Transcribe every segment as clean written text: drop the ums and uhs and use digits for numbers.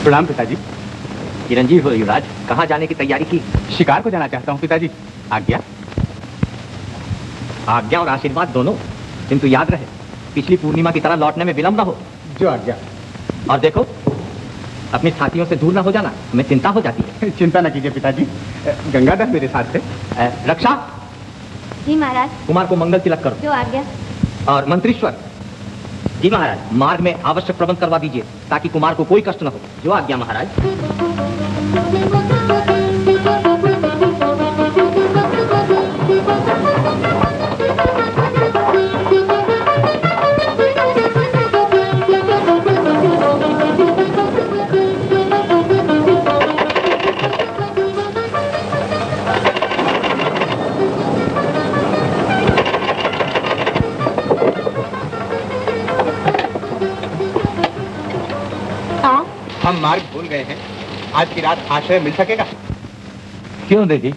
प्रणाम पिताजी। चिरंजीव हो युवराज, कहाँ जाने की तैयारी की? शिकार को जाना चाहता हूँ पिताजी। आज्ञा? आज्ञा और आशीर्वाद दोनों, किंतु याद रहे पिछली पूर्णिमा की तरह लौटने में विलंब न हो। जो आज्ञा। और देखो, अपने साथियों से दूर न हो जाना, हमें चिंता हो जाती है। चिंता न कीजिए पिताजी, गंगाधर मेरे साथ है। रक्षा। जी महाराज। कुमार को मंगल तिलक करो। जो आज्ञा। और मंत्रीश्वर। जी महाराज, मार्ग में आवश्यक प्रबंध करवा दीजिए ताकि कुमार को कोई कष्ट न हो। जो आज्ञा महाराज। हम मार्ग भूल गए हैं, आज की रात आश्रय मिल सकेगा? क्यों नहीं,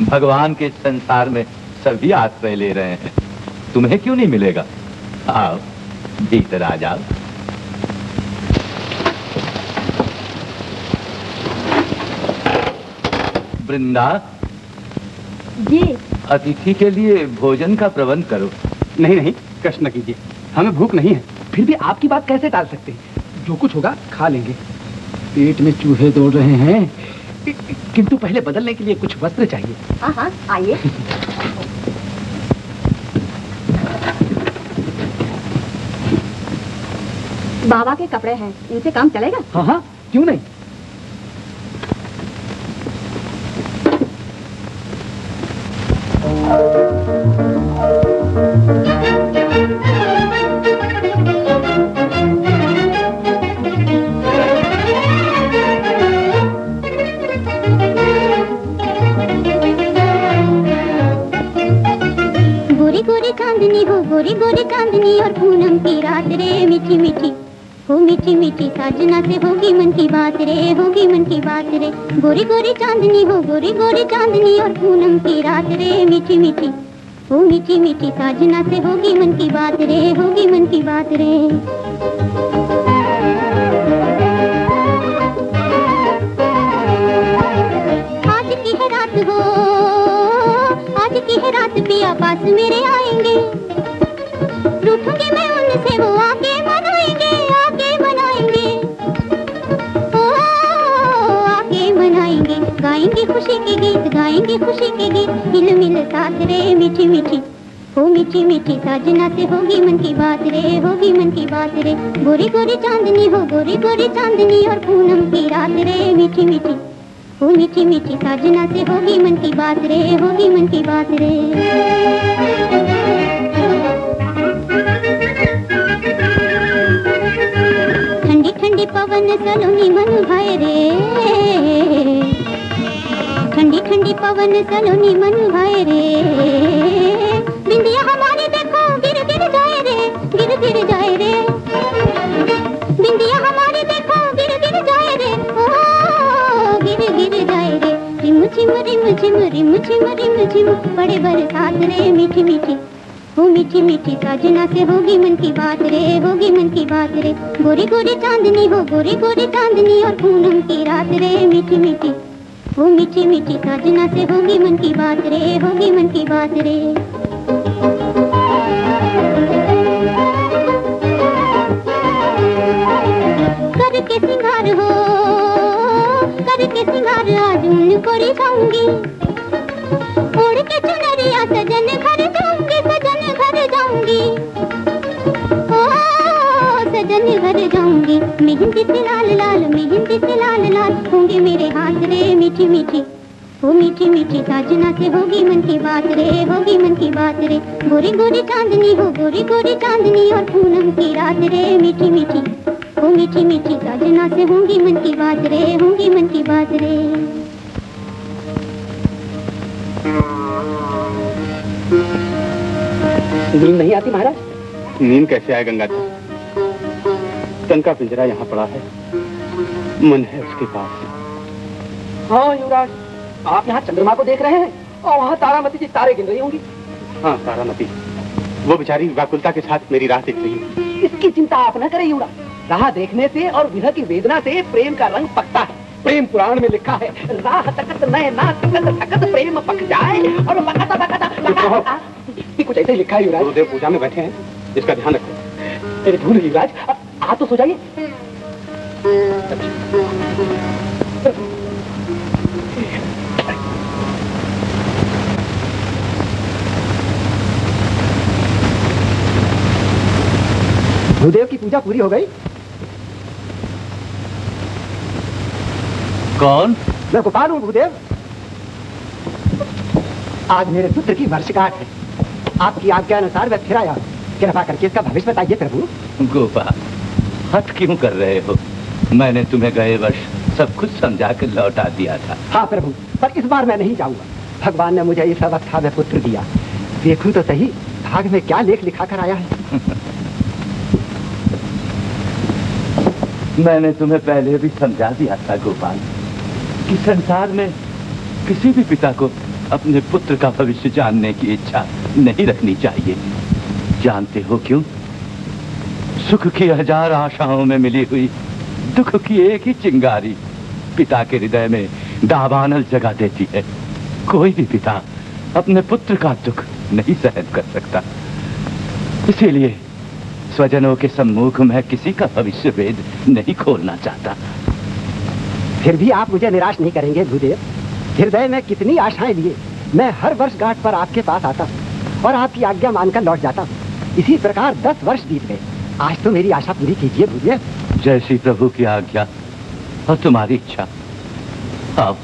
भगवान के संसार में सभी आश्रय ले रहे हैं, तुम्हें क्यों नहीं मिलेगा? आओ भीतर आ जाओ। वृंदा जी। अतिथि के लिए भोजन का प्रबंध करो। नहीं नहीं, कष्ट न कीजिए, हमें भूख नहीं है। फिर भी आपकी बात कैसे टाल सकते हैं? जो कुछ होगा खा लेंगे। पेट में चूहे दौड़ रहे हैं, किंतु पहले बदलने के लिए कुछ वस्त्र चाहिए। हाँ, आइए। बाबा के कपड़े हैं, इनसे काम चलेगा? हाँ, क्यों नहीं। गोरी गोरी चांदनी और पूनम की रात रे, मीठी मीठी हो मीठी मीठी साजना से होगी मन की बात रे, होगी मन की बात रे। गोरी गोरी चांदनी हो, गोरी गोरी चांदनी और पूनम की रात रे, मीठी मीठी हो मीठी मीठी साजना से होगी मन की बात रे, होगी मन की बात रे। आज की है रात हो, आज की है रात पिया पास मेरे आएंगे, रूठूंगी मैं उनसे वो आके मनाएंगे, आके मनाएंगे, ओ आके मनाएंगे। गाएंगे खुशी के गीत, गाएंगे खुशी के गीत, हिल मिल साथ रे, मीठी मीठी हो मीठी मीठी साजना से होगी मन की बात रे, होगी मन की बात रे। गोरी गोरी चांदनी हो, गोरी गोरी चांदनी और पूनम की रात रे, मीठी मीठी हो मीठी मीठी साजना से होगी मन की बात रे, होगी मन की बात रे। ठंडी ठंडी पवन सलोनी मन भाए रे, ठंडी ठंडी पवन सलोनी मन भाए रे। बिंदिया हमारी देखो गिर गिर जाए रे, गिर गिर जाए रे। बिंदिया हमारी देखो गिर गिर जाए रे, ओ गिर गिर जाए रे। रिम झिम रिम झिम रिम झिम रिम झिम बड़े बरसात रे, मीठी मीठी हो मीठी मीठी साजना से होगी मन की बात रे, होगी मन की बात रे। गोरी गोरी चांदनी हो, गोरी गोरी चांदनी और पूनम की रात रे, मीठी मीठी हो मीठी मीठी साजना से होगी मन की बात रे, होगी मन की बात रे। करके सिंगार हो, करके सिंगार आज उनको रिझाऊंगी, ओढ़ के चुनरिया सजन घर जाऊंगी, सजन घर जाऊंगी, ओ सजन घर जाऊंगी। मेहंदी से लाल लाल, मेहंदी से लाल लाल होंगे मेरे हाथ रे, मीठी मीठी हो मीठी मीठी साजना से होगी मन की बात रे, होगी मन की बात रे। गोरी गोरी चांदनी हो, गोरी गोरी चांदनी और पूनम की रात रे, मीठी मीठी हो मीठी मीठी साजना से होगी मन की बात रे, होगी मन की बात रे। नींद नहीं आती महाराज? नींद कैसे आए गंगाधर, तन का पिंजरा यहाँ पड़ा है, मन है उसके पास। हाँ युवराज, आप यहाँ चंद्रमा को देख रहे हैं और वहाँ तारामती जी तारे गिन रही होंगी। हाँ तारामती, वो बेचारी व्याकुलता के साथ मेरी राह देख रही है। इसकी चिंता आप न करें युवराज, राह देखने से और विरह की वेदना से प्रेम का रंग पकता है। प्रेम पुराण में लिखा है, राह तकत नए ना तकत तकत प्रेम पक जाए और बकता बकता कुछ ऐसे ही लिखा है। युवराज गुरुदेव पूजा में बैठे हैं, इसका ध्यान रखो। अरे धूल युवराज, आप तो सो जाइए। भूदेव की पूजा पूरी हो गई। कौन? मैं गोपाल हूँ भूदेव। आज मेरे पुत्र की वर्षगांठ है। आपकी आज्ञा अनुसार मैं फिर आया। कृपा करके इसका भविष्य बताइए प्रभु। गोपाल, हट क्यों कर रहे हो? मैंने तुम्हें गए वर्ष सब कुछ समझा कर लौटा दिया था। हाँ प्रभु, पर इस बार मैं नहीं जाऊंगा। भगवान ने मुझे इस अवस्था में पुत्र दिया। देखूं तो सही भाग में क्या लेख लिखा कर आया है। मैंने तुम्हें पहले भी समझा दिया था गोपाल कि संसार में किसी भी पिता को अपने पुत्र का भविष्य जानने की इच्छा नहीं रखनी चाहिए। जानते हो क्यों? सुख की हजार आशाओं में मिली हुई दुख की एक ही चिंगारी पिता के हृदय में दावानल जगा देती है। कोई भी पिता अपने पुत्र का दुख नहीं सहन कर सकता। इसीलिए स्वजनों के सम्मुख में किसी का भविष्य वेद नहीं खोलना चाहता। फिर भी आप मुझे निराश नहीं करेंगे भूदेव। हृदय में कितनी आशाएं लिए मैं हर वर्ष गांठ पर आपके पास आता हूँ और आपकी आज्ञा मानकर लौट जाता हूँ। इसी प्रकार 10 वर्ष बीत गए। आज तो मेरी आशा पूरी कीजिए भूदेव। जैसी प्रभु की आज्ञा और तुम्हारी इच्छा। आओ।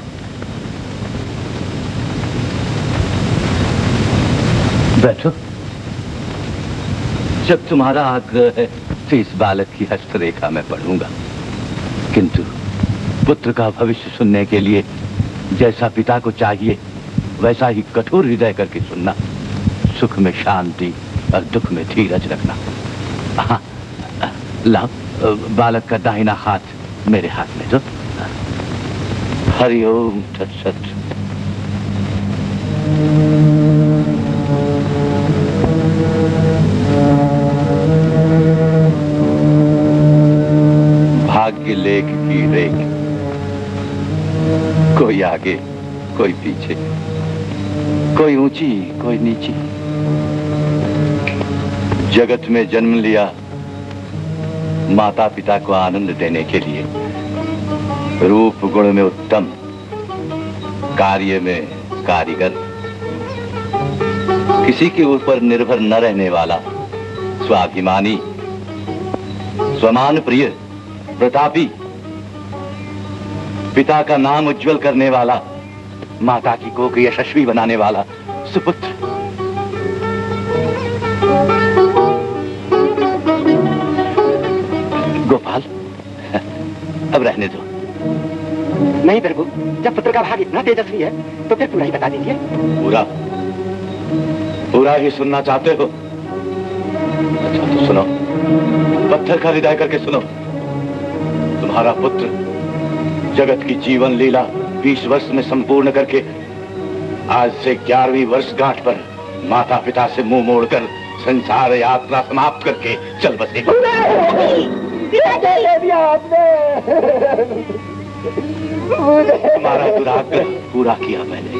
बैठो। जब तुम्हारा आग्रह है तो इस बालक की हस्तरेखा मैं पढ़ूंगा, किंतु पुत्र का भविष्य सुनने के लिए जैसा पिता को चाहिए वैसा ही कठोर हृदय करके सुनना। सुख में शांति और दुख में धीरज रखना। हाँ, लाओ बालक का दाहिना हाथ मेरे हाथ में दो। हरिओम तत्सत। भाग्य लेख की रेख, कोई आगे कोई पीछे, कोई ऊंची कोई नीची। जगत में जन्म लिया माता पिता को आनंद देने के लिए, रूप गुण में उत्तम, कार्य में कारीगर, किसी के ऊपर निर्भर न रहने वाला, स्वाभिमानी, स्वमान प्रिय, प्रतापी, पिता का नाम उज्जवल करने वाला, माता की कोख यशस्वी बनाने वाला सुपुत्र। गोपाल, अब रहने दो। नहीं प्रभु, जब पुत्र का भाग इतना तेजस्वी है तो फिर पूरा ही बता दीजिए। पूरा पूरा ही सुनना चाहते हो? अच्छा तो सुनो, पत्थर का हृदय करके सुनो। तुम्हारा पुत्र जगत की जीवन लीला 20 वर्ष में संपूर्ण करके आज से 11वीं वर्षगांठ पर माता पिता से मुंह मोड़कर संसार यात्रा समाप्त करके चल बसेगा। तुम्हारा दुराग्रह पूरा किया मैंने।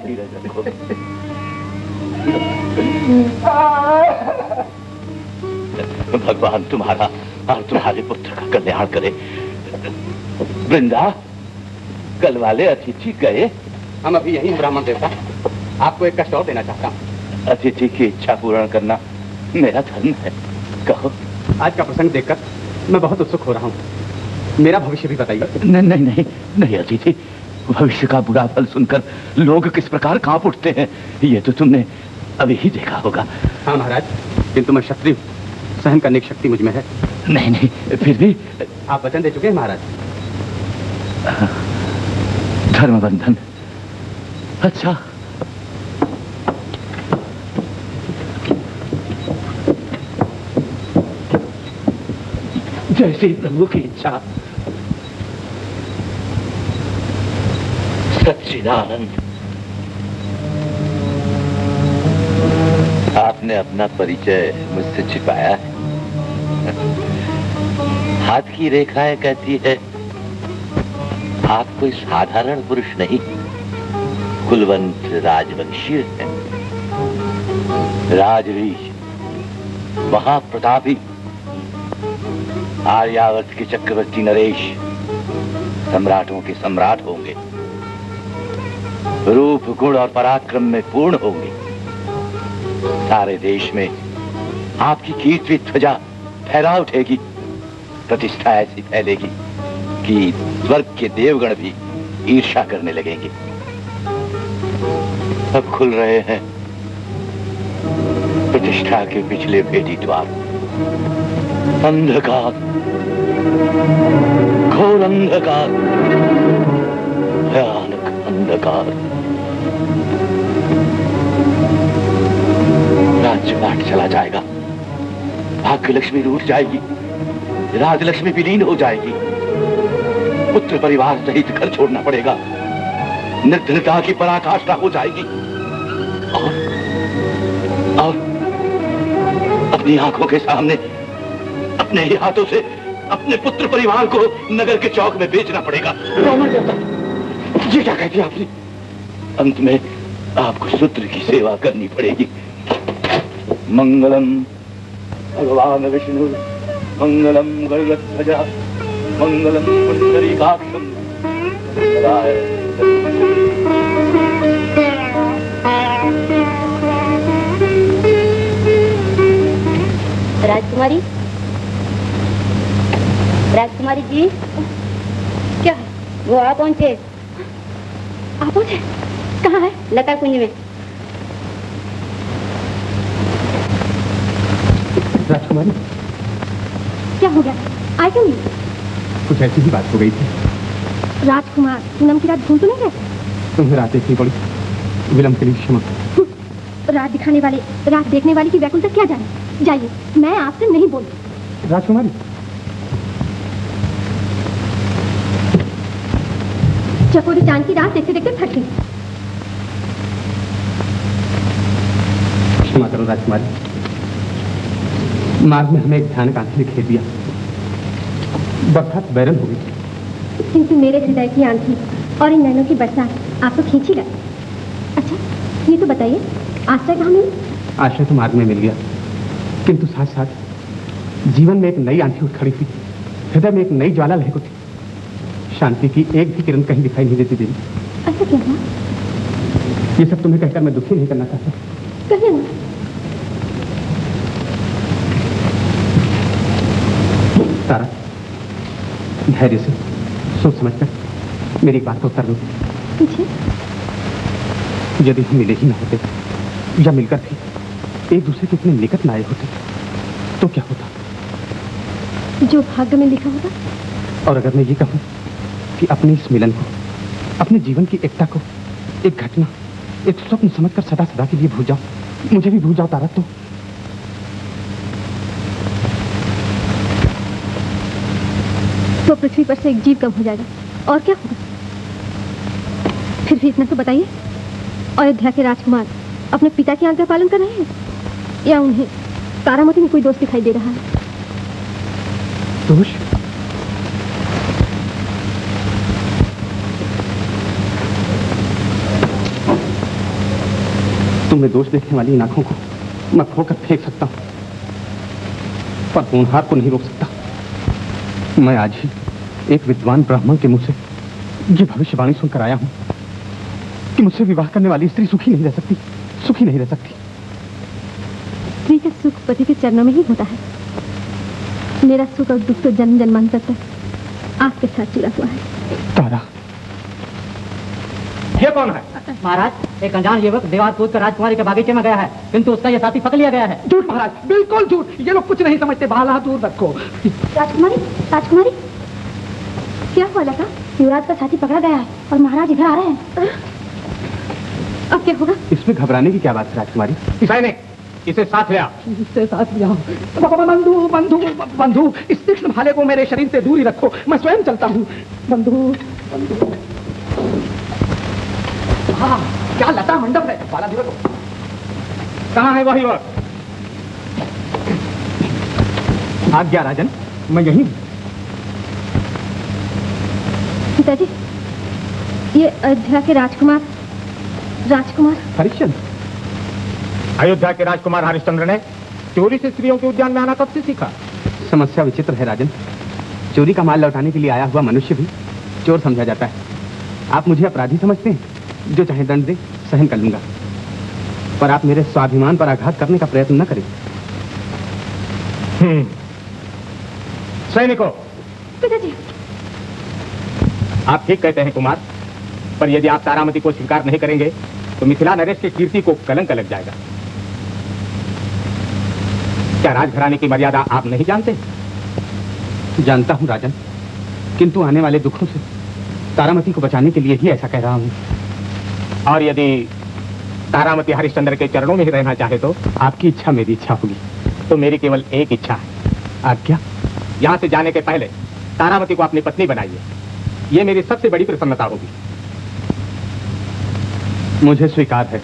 धीरज रखो। भगवान तुम्हारा और तुम्हारे पुत्र का कल्याण करे। वृंदा, कल वाले अतिथि गए? हम अभी यही ब्राह्मण देवता, आपको एक कष्ट और देना चाहता हूँ। अतिथि की इच्छा पूर्ण करना मेरा धर्म है। कहो। आज का प्रसंग देखकर मैं बहुत उत्सुक हो रहा हूँ। मेरा भविष्य भी बताइए। नहीं नहीं नहीं नहीं अतिथि, भविष्य का बुरा फल सुनकर लोग किस प्रकार कांप उठते हैं ये तो तुमने अभी ही देखा होगा। हाँ महाराज, किंतु मैं क्षत्रिय, सहन करने की शक्ति मुझ में है। नहीं नहीं, फिर भी आप वचन दे चुके हैं महाराज। धर्मबंधन। अच्छा, जैसी प्रभु की इच्छा। सच्चिदानंद, आपने अपना परिचय मुझसे छिपाया है। हाथ की रेखाएं कहती है आप कोई साधारण पुरुष नहीं, कुलवंत राजवंशीय है, राजवीर, महाप्रतापी, आर्यावर्त के चक्रवर्ती नरेश सम्राटों के सम्राट होंगे, रूप गुण और पराक्रम में पूर्ण होंगे। सारे देश में आपकी कीर्ति ध्वजा फहरा उठेगी, प्रतिष्ठा ऐसी फैलेगी कि स्वर्ग के देवगण भी ईर्ष्या करने लगेंगे। अब खुल रहे हैं प्रतिष्ठा के पिछले भेदी द्वार। अंधकार, घोर अंधकार, भयानक अंधकार। राज्यपाट चला जाएगा, भाग्य लक्ष्मी रूठ जाएगी, राजलक्ष्मी विलीन हो जाएगी, पुत्र परिवार सहित घर छोड़ना पड़ेगा, निर्धनता की पराकाष्ठा हो जाएगी और अपनी आंखों के सामने अपने ही हाथों से अपने पुत्र परिवार को नगर के चौक में बेचना पड़ेगा। ये क्या कहती आपने? अंत में आपको शूद्र की सेवा करनी पड़ेगी। मंगलम भगवान विष्णु, मंगलम गरुड़ध्वजा, मंगलम पुंडरीकाक्षम। राजकुमारी, राजकुमारी जी, क्या है? वो आ पहुंचे। आ पहुंचे? कहाँ है? लता कुंज में। राजकुमारी, क्या हो गया? आए क्यों नहीं? कुछ ऐसी ही बात हो गई थी। राजकुमार, पूनम की रात भूल तो नहीं गए? तुम्हें रात देखनी पड़ी, विलंब के लिए क्षमा। रात दिखाने वाले रात देखने वाली की व्याकुलता क्या जाने। जाइए, मैं आपसे नहीं बोलती। राजकुमारी, चकोरी चांद की रात देखते देखते थक गई। क्षमा करो राजकुमारी, मार्ग में हमें एक ध्यान का आंधी ने घेर दिया, बरसात बैरन हो गई। किंतु मेरे हृदय की आंधी और इन नैनों की बरसात आपको खींची लगी। अच्छा, ये तो बताइए, आश्रय कहाँ मिला? आश्रय तो मार्ग में मिल गया, किंतु साथ साथ जीवन में एक नई आंधी उठ खड़ी थी, हृदय में एक नई ज्वाला लहक उठी। शांति की एक भी किरण कहीं दिखाई नहीं देती देवी। ऐसा क्या हुआ? ये सब तुम्हें कहकर मैं दुखी नहीं करना चाहता। कहिए ना। तारा, धैर्य से सोच समझकर मेरी बात को उत्तर दो। पूछिए। यदि हम मिले ही ना होते या मिलकर भी एक दूसरे के इतने निकट ना आए होते तो क्या होता? जो भाग्य में लिखा होगा। और अगर मैं ये कहूं कि अपने इस मिलन को, अपने जीवन की एकता को एक घटना, एक स्वप्न समझकर सदा सदा के लिए भूल जाओ, मुझे भी भूल जाओ तारा, तो पृथ्वी पर से एक जीव कम हो जाएगा। और क्या होगा? फिर भी इतना तो बताइए, अयोध्या के राजकुमार अपने पिता की आज्ञा पालन कर रहे हैं या उन्हें तारामती में कोई दोष दिखाई दे रहा है? दोष? तुम्हें दोष देखने वाली इन आंखों को मैं फोड़कर फेंक सकता हूं, पर होनहार को नहीं रोक सकता। मैं आज ही एक विद्वान ब्राह्मण के मुंह से ये भविष्यवाणी सुनकर आया हूं कि मुझसे विवाह करने वाली स्त्री सुखी नहीं रह सकती, सुखी नहीं रह सकती। स्त्री का सुख पति के चरणों में ही होता है। मेरा सुख और दुख तो जन्म जन्मांतर तक आपके साथ जुड़ा हुआ है। तारा, ये कौन है? महाराज, एक अनजान युवक देवात कूद कर राजकुमारी के बागीचे में गया है, किंतु उसका ये साथी पकड़ लिया गया है। झूठ महाराज, बिल्कुल झूठ। ये लोग कुछ नहीं समझते, बाला दूर रखो। राजकुमारी, राजकुमारी, क्या हुआ लता? युवराज का साथी पकड़ा गया है और महाराज इधर आ रहे हैं। अब क्या होगा? इसमें घबराने की क्या बात है राजकुमारी? सैनिक, इसे साथ ले आओ। इससे साथ ले आओ। बंधु, बंधु, बंधु, इस तीक्ष्ण भाले को मेरे शरीर से दूर ही रखो, मैं स्वयं चलता हूँ। बंधु, बंधु। वाह, क्या लता मंडप है। बाला दिवा को कहाँ है वही वक्त? आज्ञा राजन, मैं यहीं हूं। पिताजी, ये अयोध्या के राजकुमार हरिश्चंद्र। अयोध्या के राजकुमार हरिश्चंद्र ने चोरी से स्त्रियों के उद्यान में आना कब से सीखा? समस्या विचित्र है राजन। चोरी का माल लौटाने के लिए आया हुआ मनुष्य भी चोर समझा जाता है। आप मुझे अपराधी समझते हैं, जो चाहे दंड दे सहन कर लूंगा, पर आप मेरे स्वाभिमान पर आघात करने का प्रयत्न न करें। सैनिकों, पिताजी। आप ठीक कहते हैं कुमार, पर यदि आप तारामती को स्वीकार नहीं करेंगे तो मिथिला नरेश की कीर्ति को कलंक लग जाएगा। क्या राजघराने की मर्यादा आप नहीं जानते? जानता हूं राजन, किंतु आने वाले दुखों से तारामती को बचाने के लिए ही ऐसा कह रहा हूं। और यदि तारामती हरिश्चंद्र के चरणों में ही रहना चाहे तो? आपकी इच्छा मेरी इच्छा होगी। तो मेरी केवल एक इच्छा है। आज्ञा? यहाँ से जाने के पहले तारामती को अपनी पत्नी बनाइए। ये मेरी सबसे बड़ी प्रसन्नता होगी। मुझे स्वीकार है।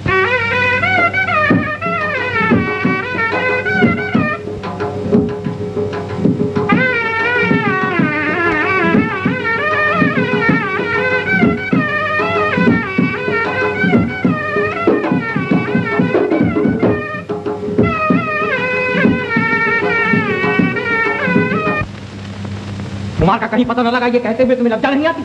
कुमार का कहीं पता न लगा ये कहते हुए तुम्हें लज्जा नहीं आती?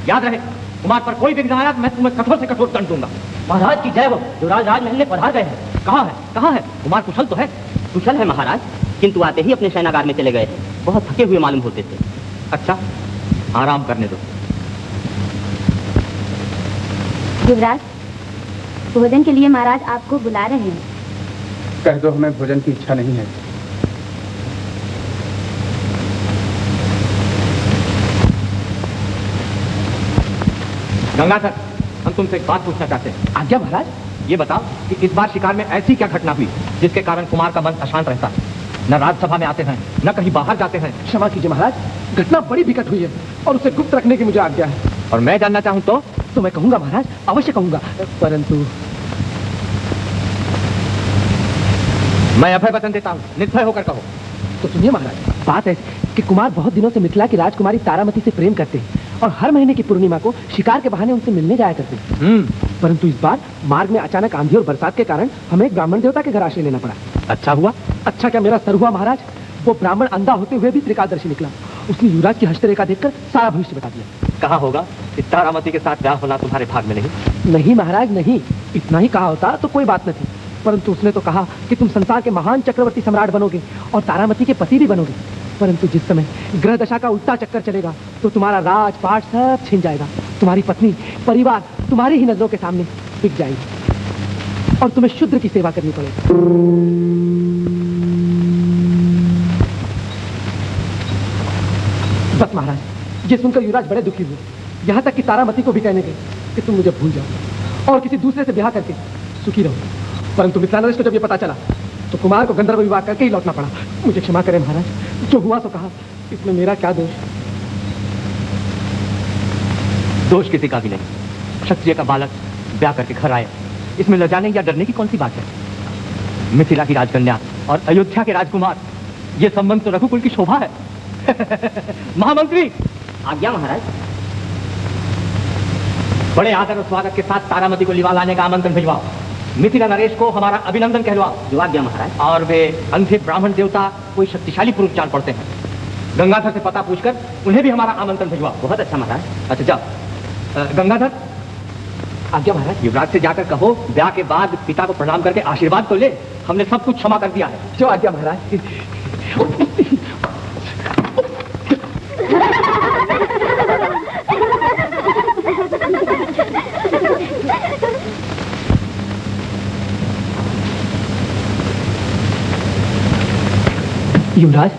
याद रहे, कुमार पर कोई विघ्न आया तो मैं तुम्हें कठोर से कठोर दंड दूंगा। महाराज की जय हो, युवराज राजमहल में पधार गए हैं। कहाँ है? कहाँ है? कुमार कुशल तो है? कुशल है महाराज, किंतु आते ही अपने सेनागार में चले गए थे। बहुत थके हुए मालूम होते थे। अच्छा, आराम करने दो। युवराज, भोजन के लिए महाराज आपको बुला रहे हैं। कह दो हमें भोजन की इच्छा नहीं है। गंगाधर, हम तुमसे एक बात पूछना चाहते हैं। आज्ञा महाराज। ये बताओ कि इस बार शिकार में ऐसी क्या घटना हुई जिसके कारण कुमार का मन अशांत रहता है? न राज्यसभा में आते हैं, न कहीं बाहर जाते हैं। क्षमा कीजिए महाराज, घटना बड़ी विकट हुई है और उसे गुप्त रखने की मुझे आज्ञा है। और मैं जानना चाहूं तो मैं कहूंगा महाराज, अवश्य कहूंगा, परंतु मैं अभय वचन देता हूं, निर्भय होकर कहो। तो सुनिए महाराज, बात है कि कुमार बहुत दिनों से मिथिला की राजकुमारी तारामती से प्रेम करते हैं और हर महीने की पूर्णिमा को शिकार के बहाने उनसे मिलने जाया करते हैं। परंतु इस बार मार्ग में अचानक आंधी और बरसात के कारण हमें एक ब्राह्मण देवता के घर आश्रय लेना पड़ा। अच्छा हुआ? अच्छा क्या मेरा सर हुआ महाराज। वो ब्राह्मण अंधा होते हुए भी त्रिकालदर्शी निकला। उसने युवराज की हस्तरेखा देखकर सारा भविष्य बता दिया। कहा होगा कि तारामती के साथ ब्याह होना तुम्हारे भाग में नहीं? नहीं महाराज नहीं, इतना ही कहा होता तो कोई बात न थी, परंतु उसने तो कहा कि तुम संसार के महान चक्रवर्ती सम्राट बनोगे और तारामती के पति भी बनोगे। परंतु जिस समय ग्रह दशा का उल्टा चक्कर चलेगा तो तुम्हारा राजपाट सब छिन जाएगा, तुम्हारी पत्नी परिवार तुम्हारी ही नजरों के सामने बिक जाएगी और तुम्हें शूद्र की सेवा करनी पड़ेगी। बस महाराज, ये सुनकर युवराज बड़े दुखी हुए, यहाँ तक कि तारामती को भी कहने गए कि तुम मुझे भूल जाओ और किसी दूसरे से ब्याह करके सुखी रहो। परंतु मिथिला नरेश को जब ये पता चला तो कुमार को गंधर्व विवाह करके ही लौटना पड़ा। मुझे क्षमा करें महाराज, जो हुआ सो कहा, इसमें मेरा क्या दोष? दोष किसी का भी नहीं। क्षत्रिय का बालक ब्याह करके घर आए, इसमें लजाने या डरने की कौन सी बात है? मिथिला की राजकन्या और अयोध्या के राजकुमार, ये संबंध तो रघुकुल की शोभा है। महामंत्री, आज्ञा महाराज। बड़े आदर और स्वागत के साथ तारामती को लिवा लाने का आमंत्रण भिजवाओ। मिथिला नरेश को हमारा अभिनंदन कहलवाओ। जो आज्ञा महाराज। और वे अंधे ब्राह्मण देवता कोई शक्तिशाली पुरुष जान पड़ते हैं। गंगाधर से पता पूछकर उन्हें भी हमारा आमंत्रण भिजवाओ। बहुत अच्छा महाराज। अच्छा जाओ। गंगाधर, आज्ञा महाराज। युवराज से जाकर कहो ब्याह के बाद पिता को प्रणाम करके आशीर्वाद तो ले, हमने सब कुछ क्षमा कर दिया है। जो आज्ञा महाराज। युवराज,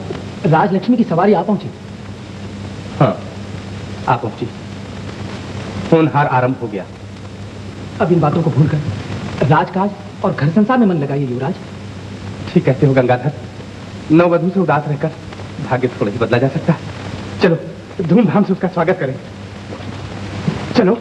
राजलक्ष्मी की सवारी आ पहुंची। हाँ, आ पहुंची। होनहार आरंभ हो गया। अब इन बातों को भूलकर राजकाज और घर संसार में मन लगाइए युवराज। ठीक कहते हो गंगाधर, नववधू से उदास रहकर भाग्य थोड़ा ही बदला जा सकता है। चलो धूमधाम से उसका स्वागत करें। चलो।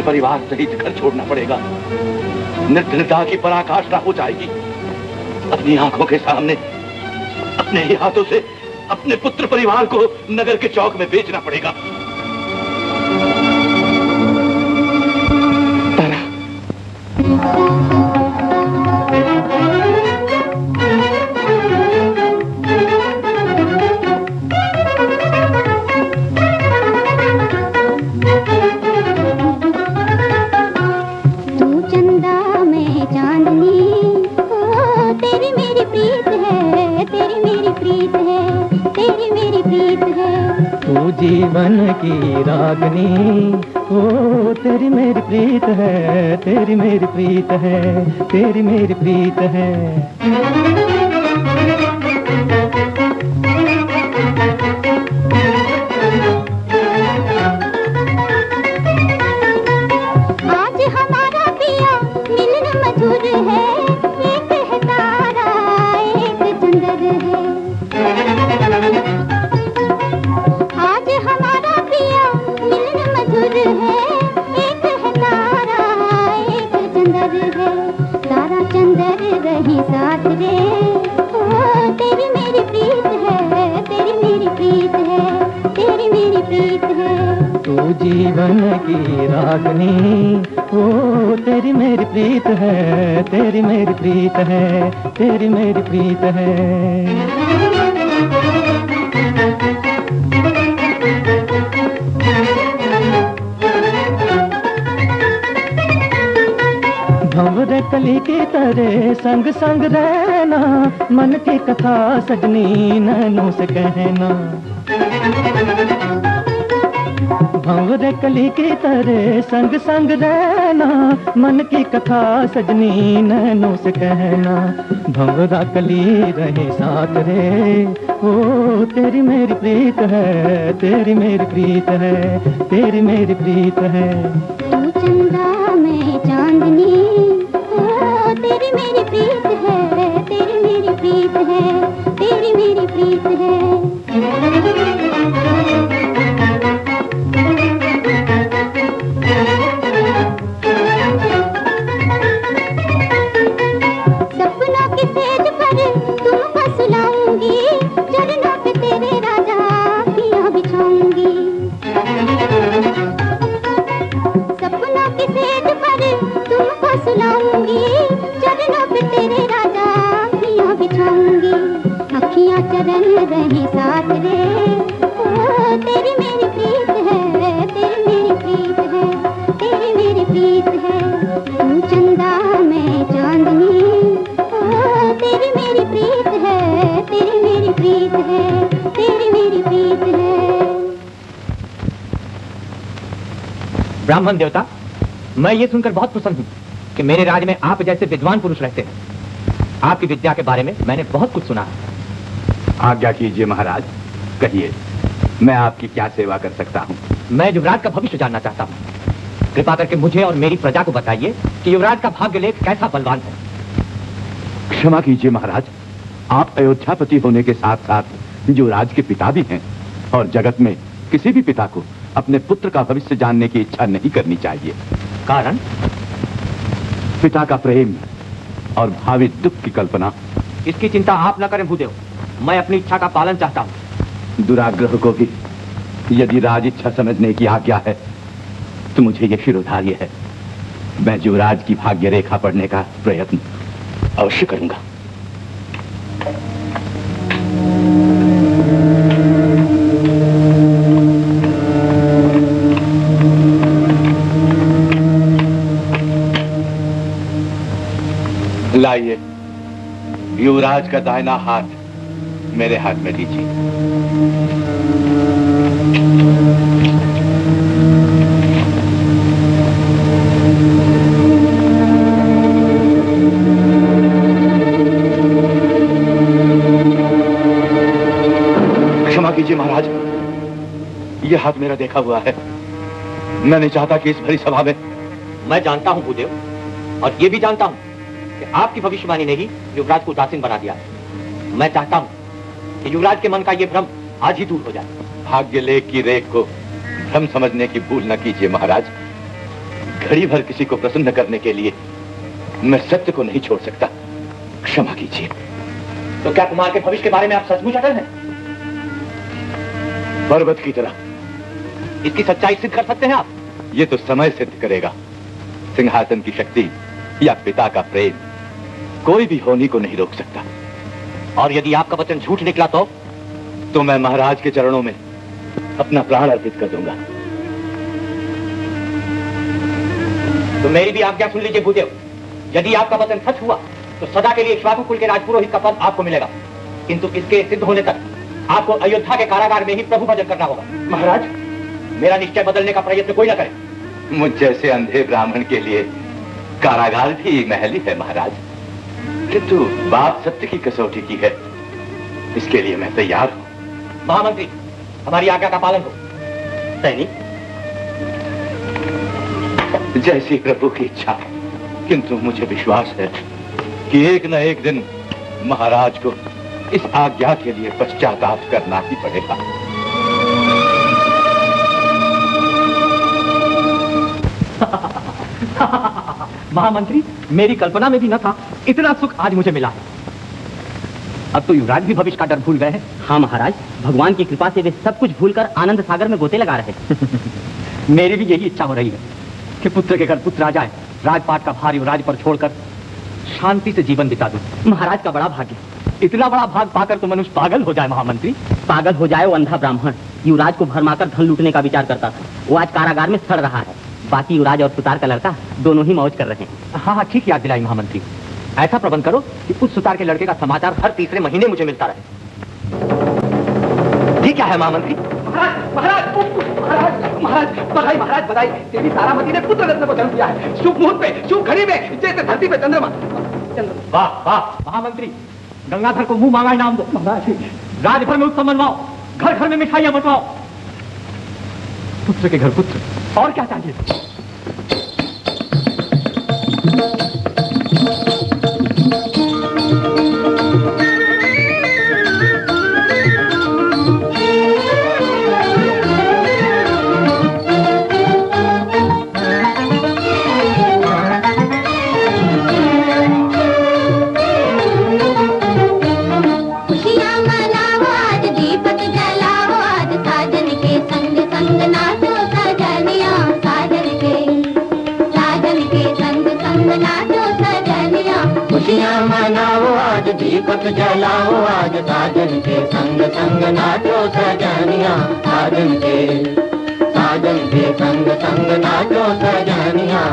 परिवार सहित घर छोड़ना पड़ेगा। निर्धनता की पराकाष्ठा हो जाएगी। अपनी आंखों के सामने अपने ही हाथों से अपने पुत्र परिवार को नगर के चौक में बेचना पड़ेगा। तारा, जीवन की रागनी ओ तेरी मेरी प्रीत है, तेरी मेरी प्रीत है, तेरी मेरी प्रीत है। आज हमारा पिया मिलन मधुर है, एक है तारा एक चंदर है। आज हमारा पिया मिलन मधुर है, एक है तारा एक चंदर है। तारा चंदर रही साथ रे, ओ तेरी मेरी प्रीत है, तेरी मेरी प्रीत है, तेरी मेरी प्रीत है। तू जीवन की रागनी ओ तेरी मेरी प्रीत है, तेरी मेरी प्रीत है, तेरी मेरी प्रीत है। भंवर कली की तरह संग संग रहना, मन की कथा सजनी नैनों से कहना। भंवर कली की तरह संग संग रहना, मन की कथा सजनी नैनों से कहना। भंवरा कली रहे साथ रे, ओ तेरी मेरी प्रीत है, तेरी मेरी प्रीत है, तेरी मेरी प्रीत है। तू चंदा में चांदनी, ओ तेरी मेरी प्रीत है, तेरी मेरी प्रीत है, तेरी मेरी प्रीत है। सपनों की सेज पर तुमको सुलाऊंगी, चरणों पे तेरे राजा पिया बिछाऊंगी। सपनों की सेज पर तुमको सुलाऊंगी, चरणों पे तेरे राजा पिया बिछाऊंगी। अखियां चरण रही साथ रे, ओ तेरी मेरी प्रीत है, तेरी मेरी प्रीत है, तेरी मेरी प्रीत है। तू चंदा में चांदनी, ओ तेरी मेरी प्रीत है, तेरी मेरी प्रीत है, तेरी मेरी प्रीत है। ब्राह्मण देवता, मैं ये सुनकर बहुत प्रसन्न हूँ कि मेरे राज्य में आप जैसे विद्वान पुरुष रहते हैं। आपकी विद्या के बारे में मैंने बहुत कुछ सुना है। आज्ञा कीजिए महाराज, कहिए मैं आपकी क्या सेवा कर सकता हूँ। मैं युवराज का भविष्य जानना चाहता हूँ। कृपा करके मुझे और मेरी प्रजा को बताइए कि युवराज का भाग्य लेख कैसा बलवान है। क्षमा कीजिए महाराज, आप अयोध्यापति होने के साथ साथ युवराज के पिता भी हैं, और जगत में किसी भी पिता को अपने पुत्र का भविष्य जानने की इच्छा नहीं करनी चाहिए। कारण? पिता का प्रेम और भावी दुख की कल्पना। इसकी चिंता आप न करें भूदेव, मैं अपनी इच्छा का पालन चाहता हूँ। दुराग्रह को भी यदि राज इच्छा समझने की आज्ञा है तो मुझे यह शिरोधार्य है। मैं युवराज की भाग्य रेखा पढ़ने का प्रयत्न अवश्य करूंगा। लाइए, युवराज का दाहिना हाथ मेरे हाथ में दीजिए। क्षमा कीजिए महाराज, यह हाथ मेरा देखा हुआ है। मैं नहीं चाहता कि इस भरी सभा में। मैं जानता हूं भूदेव, और ये भी जानता हूं कि आपकी भविष्यवाणी ने ही युवराज को उदासीन बना दिया है। मैं चाहता हूं कि युवराज के मन का ये भ्रम आज ही दूर हो जाए। भाग्य लेख की रेख को भ्रम समझने की भूल न कीजिए महाराज। घड़ी भर किसी को प्रसन्न करने के लिए मैं सत्य को नहीं छोड़ सकता। क्षमा कीजिए। तो क्या कुमार के भविष्य के बारे में आप सचमुच अटल हैं? पर्वत की तरह। इसकी सच्चाई सिद्ध कर सकते हैं आप? ये तो समय सिद्ध करेगा। सिंहासन की शक्ति या पिता का प्रेम कोई भी होनी को नहीं रोक सकता। और यदि आपका वचन झूठ निकला तो मैं महाराज के चरणों में अपना प्राण अर्पित कर दूंगा। तो मेरी भी आज्ञा सुन लीजिए भूदेव। यदि आपका वचन सच हुआ तो सदा के लिए इक्ष्वाकु कुल के राजपुरोहित का पद आपको मिलेगा, किंतु इसके सिद्ध होने तक आपको अयोध्या के कारागार में ही प्रभु भजन करना होगा। महाराज, मेरा निश्चय बदलने का प्रयत्न कोई न करे। मुझ जैसे अंधे ब्राह्मण के लिए कारागार भी महल ही है महाराज, किंतु बात सत्य की कसौटी की है, इसके लिए मैं तैयार हूं। महामंत्री, हमारी आज्ञा का पालन हो। सैनिक, जैसी प्रभु की इच्छा, किंतु मुझे विश्वास है कि एक न एक दिन महाराज को इस आज्ञा के लिए पश्चाताप करना ही पड़ेगा। महामंत्री, मेरी कल्पना में भी न था इतना सुख आज मुझे मिला है। अब तो युवराज भी भविष्य का डर भूल गए हैं। हाँ महाराज, भगवान की कृपा से वे सब कुछ भूलकर आनंद सागर में गोते लगा रहे। मेरी भी यही इच्छा हो रही है कि पुत्र के घर पुत्र आ जाए, राजपाट का भार युवराज पर छोड़कर शांति से जीवन बिता दूं। महाराज का बड़ा भाग्य। इतना बड़ा भाग पाकर तो मनुष्य पागल हो जाए। महामंत्री, पागल हो जाए वो अंधा ब्राह्मण। युवराज को भरमाकर धन लूटने का विचार करता था, वो आज कारागार में सड़ रहा है। बाकी युवराज और सुतार का लड़का दोनों ही मौज कर रहे हैं। हाँ हाँ, ठीक याद दिलाई महामंत्री। ऐसा प्रबंध करो कि उस सुतार के लड़के का समाचार हर तीसरे महीने मुझे मिलता रहे। ये क्या है महामंत्री? महाराज, महाराज, महाराज, महाराज, बधाई महाराज, बधाई। देवी तारामती ने पुत्र रत्न को जन्म दिया है। शुभ मुहूर्त पे, शुभ घड़ी में, जैसे धरती पे चंद्रमा। वाह वाह महामंत्री, गंगाधर को मुंह मांगा इनाम दो। महाराज, राजभर में उत्सव मनवाओ, घर घर में मिठाइयां बंटवाओ। पुत्र के घर पुत्र, और क्या चाहिए? खुशियाँ मनाओ आज, दीपक जलाओ आज, साजन के संग संग नाचो सजनिया। साजन के संग संग नाचो सजनिया।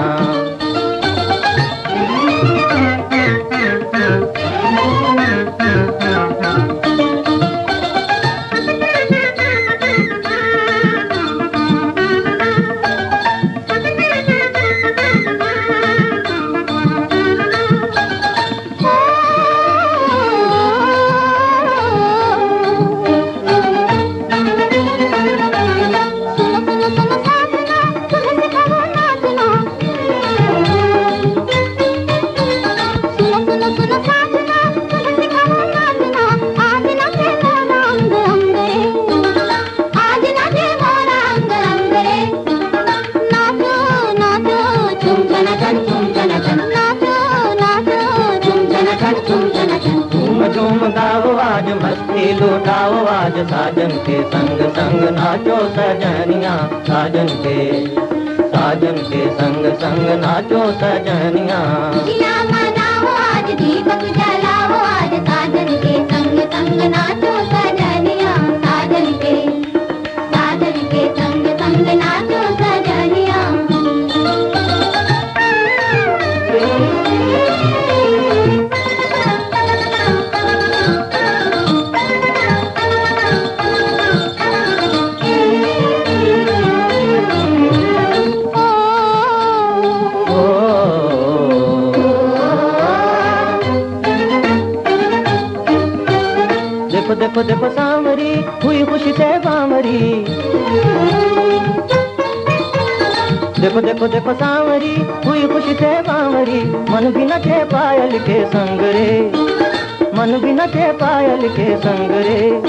लुटाओ आज, साजन के संग संग नाचो सजनिया। साजन के संग संग नाचो सजनिया। मनाओ आज, दीपक जलाओ आज, साजन के संग संग नाचो सजनिया। साजन के संग संग नाचो सजनिया। देखो देखो देखो सांवरी हुई खुशी से बावरी, देखो देखो देखो सांवरी हुई खुशी से बावरी, मन भी नचे पायल के संग रे, मन भी नचे पायल के संग रे।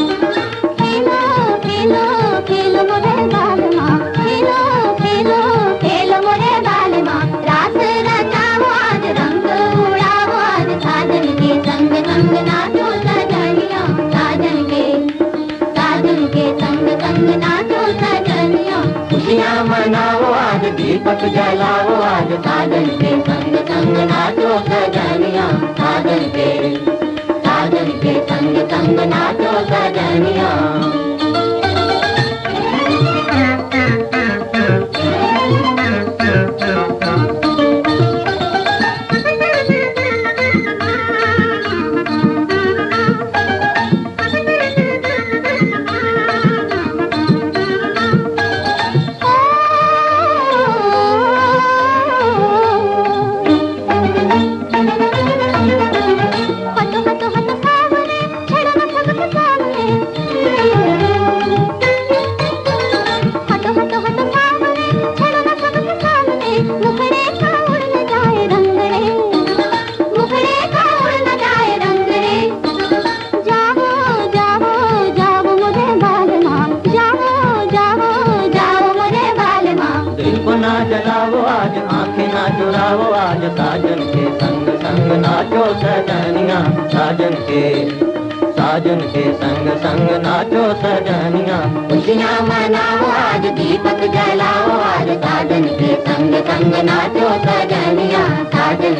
खेलो खेलो खेलो मोरे बाल माँ, खेलो खेलो खेलो मोरे बाल माँ, रास रचाओ आज रंग उड़ाओ आज, साजन के संग संग नाचो सजनिया, साजन के संग संग नाचो सजनिया, खुशियाँ मनाओ आज दीपक जलाओ आज, साजन के संग संग नाचो सजनिया, साजन के संग संग नाचो सजनिया। साजन के संग संग नाचो सजनिया, साजन के संग संग नाचो सजनिया, खुशियाँ मनाओ आज दीपक जलाओ आज, साजन के संग संग नाचो सजनिया, साजन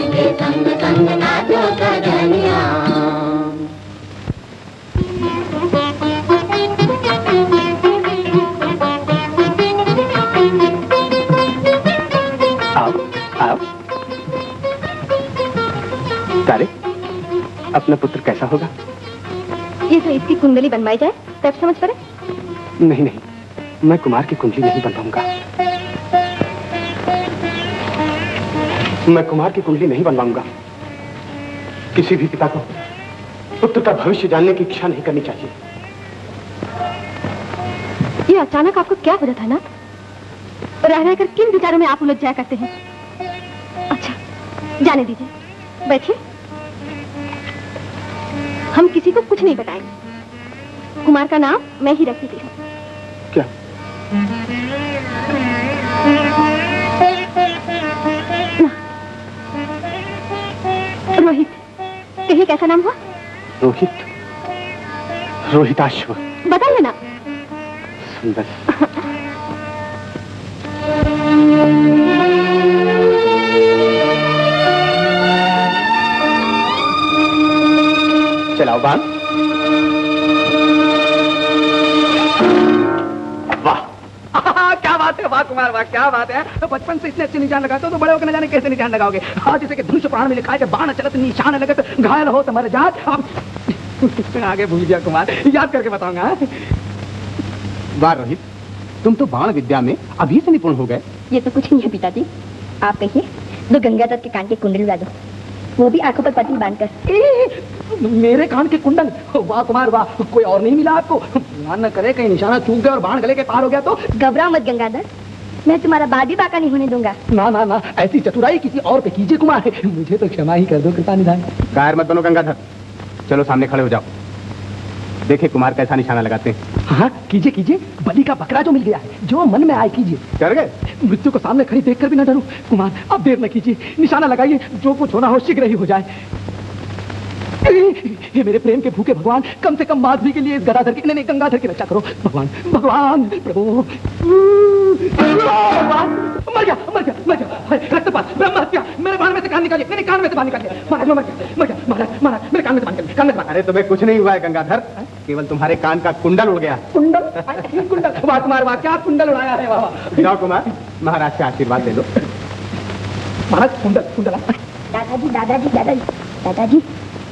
के संग संग नाचो सजनिया। तारे, अपना पुत्र कैसा होगा? ये तो इसकी कुंडली बनवाई जाए तब समझ पड़े। नहीं नहीं, मैं कुमार की कुंडली नहीं बनवाऊंगा, मैं कुमार की कुंडली नहीं बनवाऊंगा। किसी भी पिता को पुत्र का भविष्य जानने की इच्छा नहीं करनी चाहिए। ये अचानक आपको क्या हो रहा था ना? रह रहकर किन विचारों में आप उलझ जाया करते हैं? अच्छा, जाने दीजिए, बैठिए। हम किसी को कुछ नहीं बताएंगे। कुमार का नाम मैं ही रख देती हूँ। क्या? रोहित। कहिए कैसा नाम हुआ? रोहित, रोहिताश्व। बताइए ना। सुंदर। चलाओ बाण। वाह क्या बात है, वाह कुमार वाह, क्या बात है। तो बचपन से इतने अच्छे निशान लगाते हो तो बड़े होकर न जाने कैसे निशान लगाओगे। हाँ, जैसे कि धनुष प्राण में लिखा है कि बाण चलत निशान लगत घायल हो तुम्हारे जात। अब आगे भूल गया कुमार, याद करके बताऊंगा। वाह रोहित, तुम तो बाण विद्या में अभी से निपुण हो गए। ये तो कुछ नहीं है पिताजी, आप कहिए दो गंगाधर के कान के कुंडल उड़ा दो, वो भी आंखों पर पट्टी बांधकर। मेरे कान के कुंडल? वाह कुमार वाह, कोई और नहीं मिला आपको? भगवान न करे कहीं निशाना चूक गया और बाण गले के पार हो गया तो। घबराओ मत गंगाधर, मैं तुम्हारा बाल भी बाका नहीं होने दूंगा। ना ना ना, ऐसी चतुराई किसी और पे कीजिए कुमार, मुझे तो क्षमा ही कर दो कृपा निधान। कायर मत बनो गंगाधर, चलो सामने खड़े हो जाओ, देखे कुमार कैसा निशाना लगाते हैं। हाँ कीजिए कीजिए, बलि का बकरा जो मिल गया है, जो मन में आए कीजिए। कर गए? मृत्यु को सामने खड़ी देखकर भी न डरो कुमार, अब देर न कीजिए, निशाना लगाइए, जो कुछ होना हो शीघ्र ही हो जाए। ये मेरे प्रेम के भूखे भगवान, कम से कम माधुरी के लिए इस गदाधर की, नहीं गंगाधर की रक्षा करो भगवान। भगवान प्रभु, मर गया मर गया मर गया, रक्तपात, ब्रह्म हत्या, मेरे कान में से कान निकालिए, मेरे कान में से बाहर निकालिए। महाराज मर गया मर गया, महाराज महाराज मेरे कान में से बाहर निकालिए, कान में से बाहर। अरे तुम्हें कुछ नहीं हुआ है गंगाधर, केवल तुम्हारे कान का कुंडल उड़ गया। कुंडल? कुंडल? वाह कुमार वाह, क्या कुंडल उड़ाया है। वाह जाओ कुमार, महाराज से आशीर्वाद ले लो। महाराज कुंडल कुंडल। दादाजी दादाजी दादाजी दादाजी,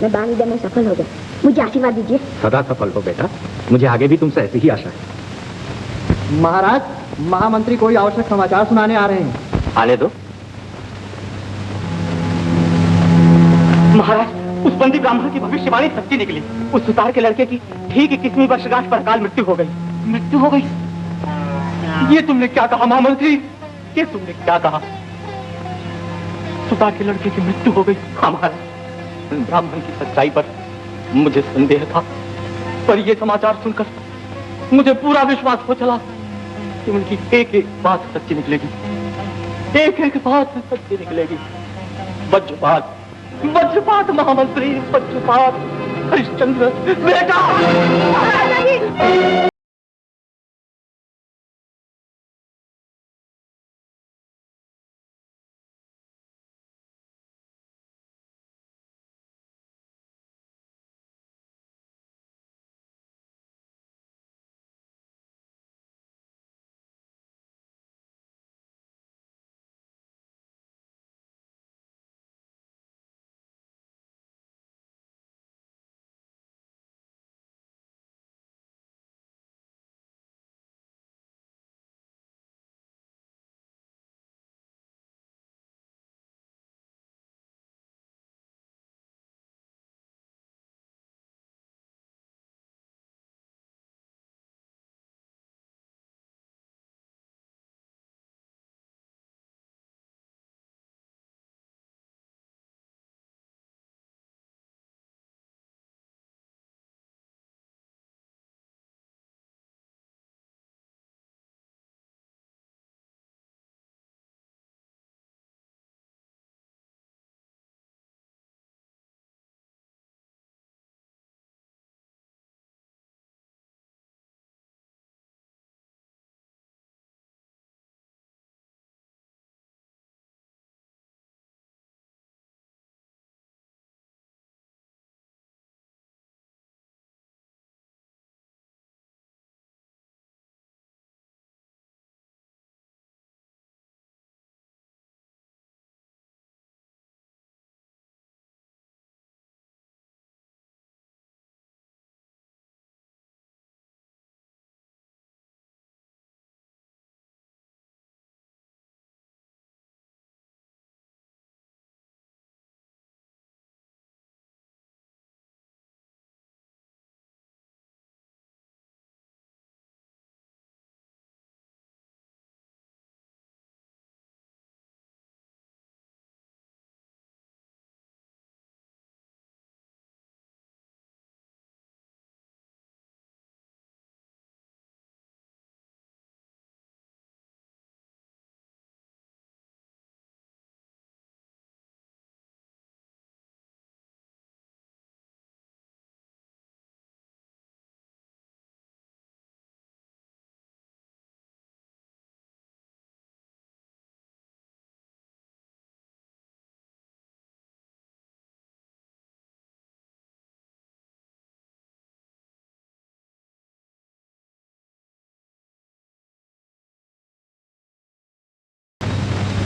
मैं बाण विद्या में सफल हो गया, मुझे आशीर्वाद दीजिए। सदा सफल हो बेटा, मुझे आगे भी तुमसे ऐसी ही आशा है। महाराज, महामंत्री कोई आवश्यक समाचार सुनाने आ रहे हैं। आने दो। महाराज उस बंदी ब्राह्मण की भविष्यवाणी सच्ची निकली। उस सुतार के लड़के की ठीक 21वीं वर्षगांठ पर अकाल मृत्यु हो गई। मृत्यु हो गई? ये तुमने क्या कहा महामंत्री? ये तुमने क्या कहा? सुतार के लड़के की मृत्यु हो गई। हमारा ब्राह्मण की सच्चाई पर मुझे संदेह था, पर यह समाचार सुनकर मुझे पूरा विश्वास हो चला कि उनकी एक एक बात सच्ची निकलेगी, एक एक बात सच्ची निकलेगी। वज्रपात, वज्रपात महामंत्री, वज्रपात। हरिश्चंद्र बेटा!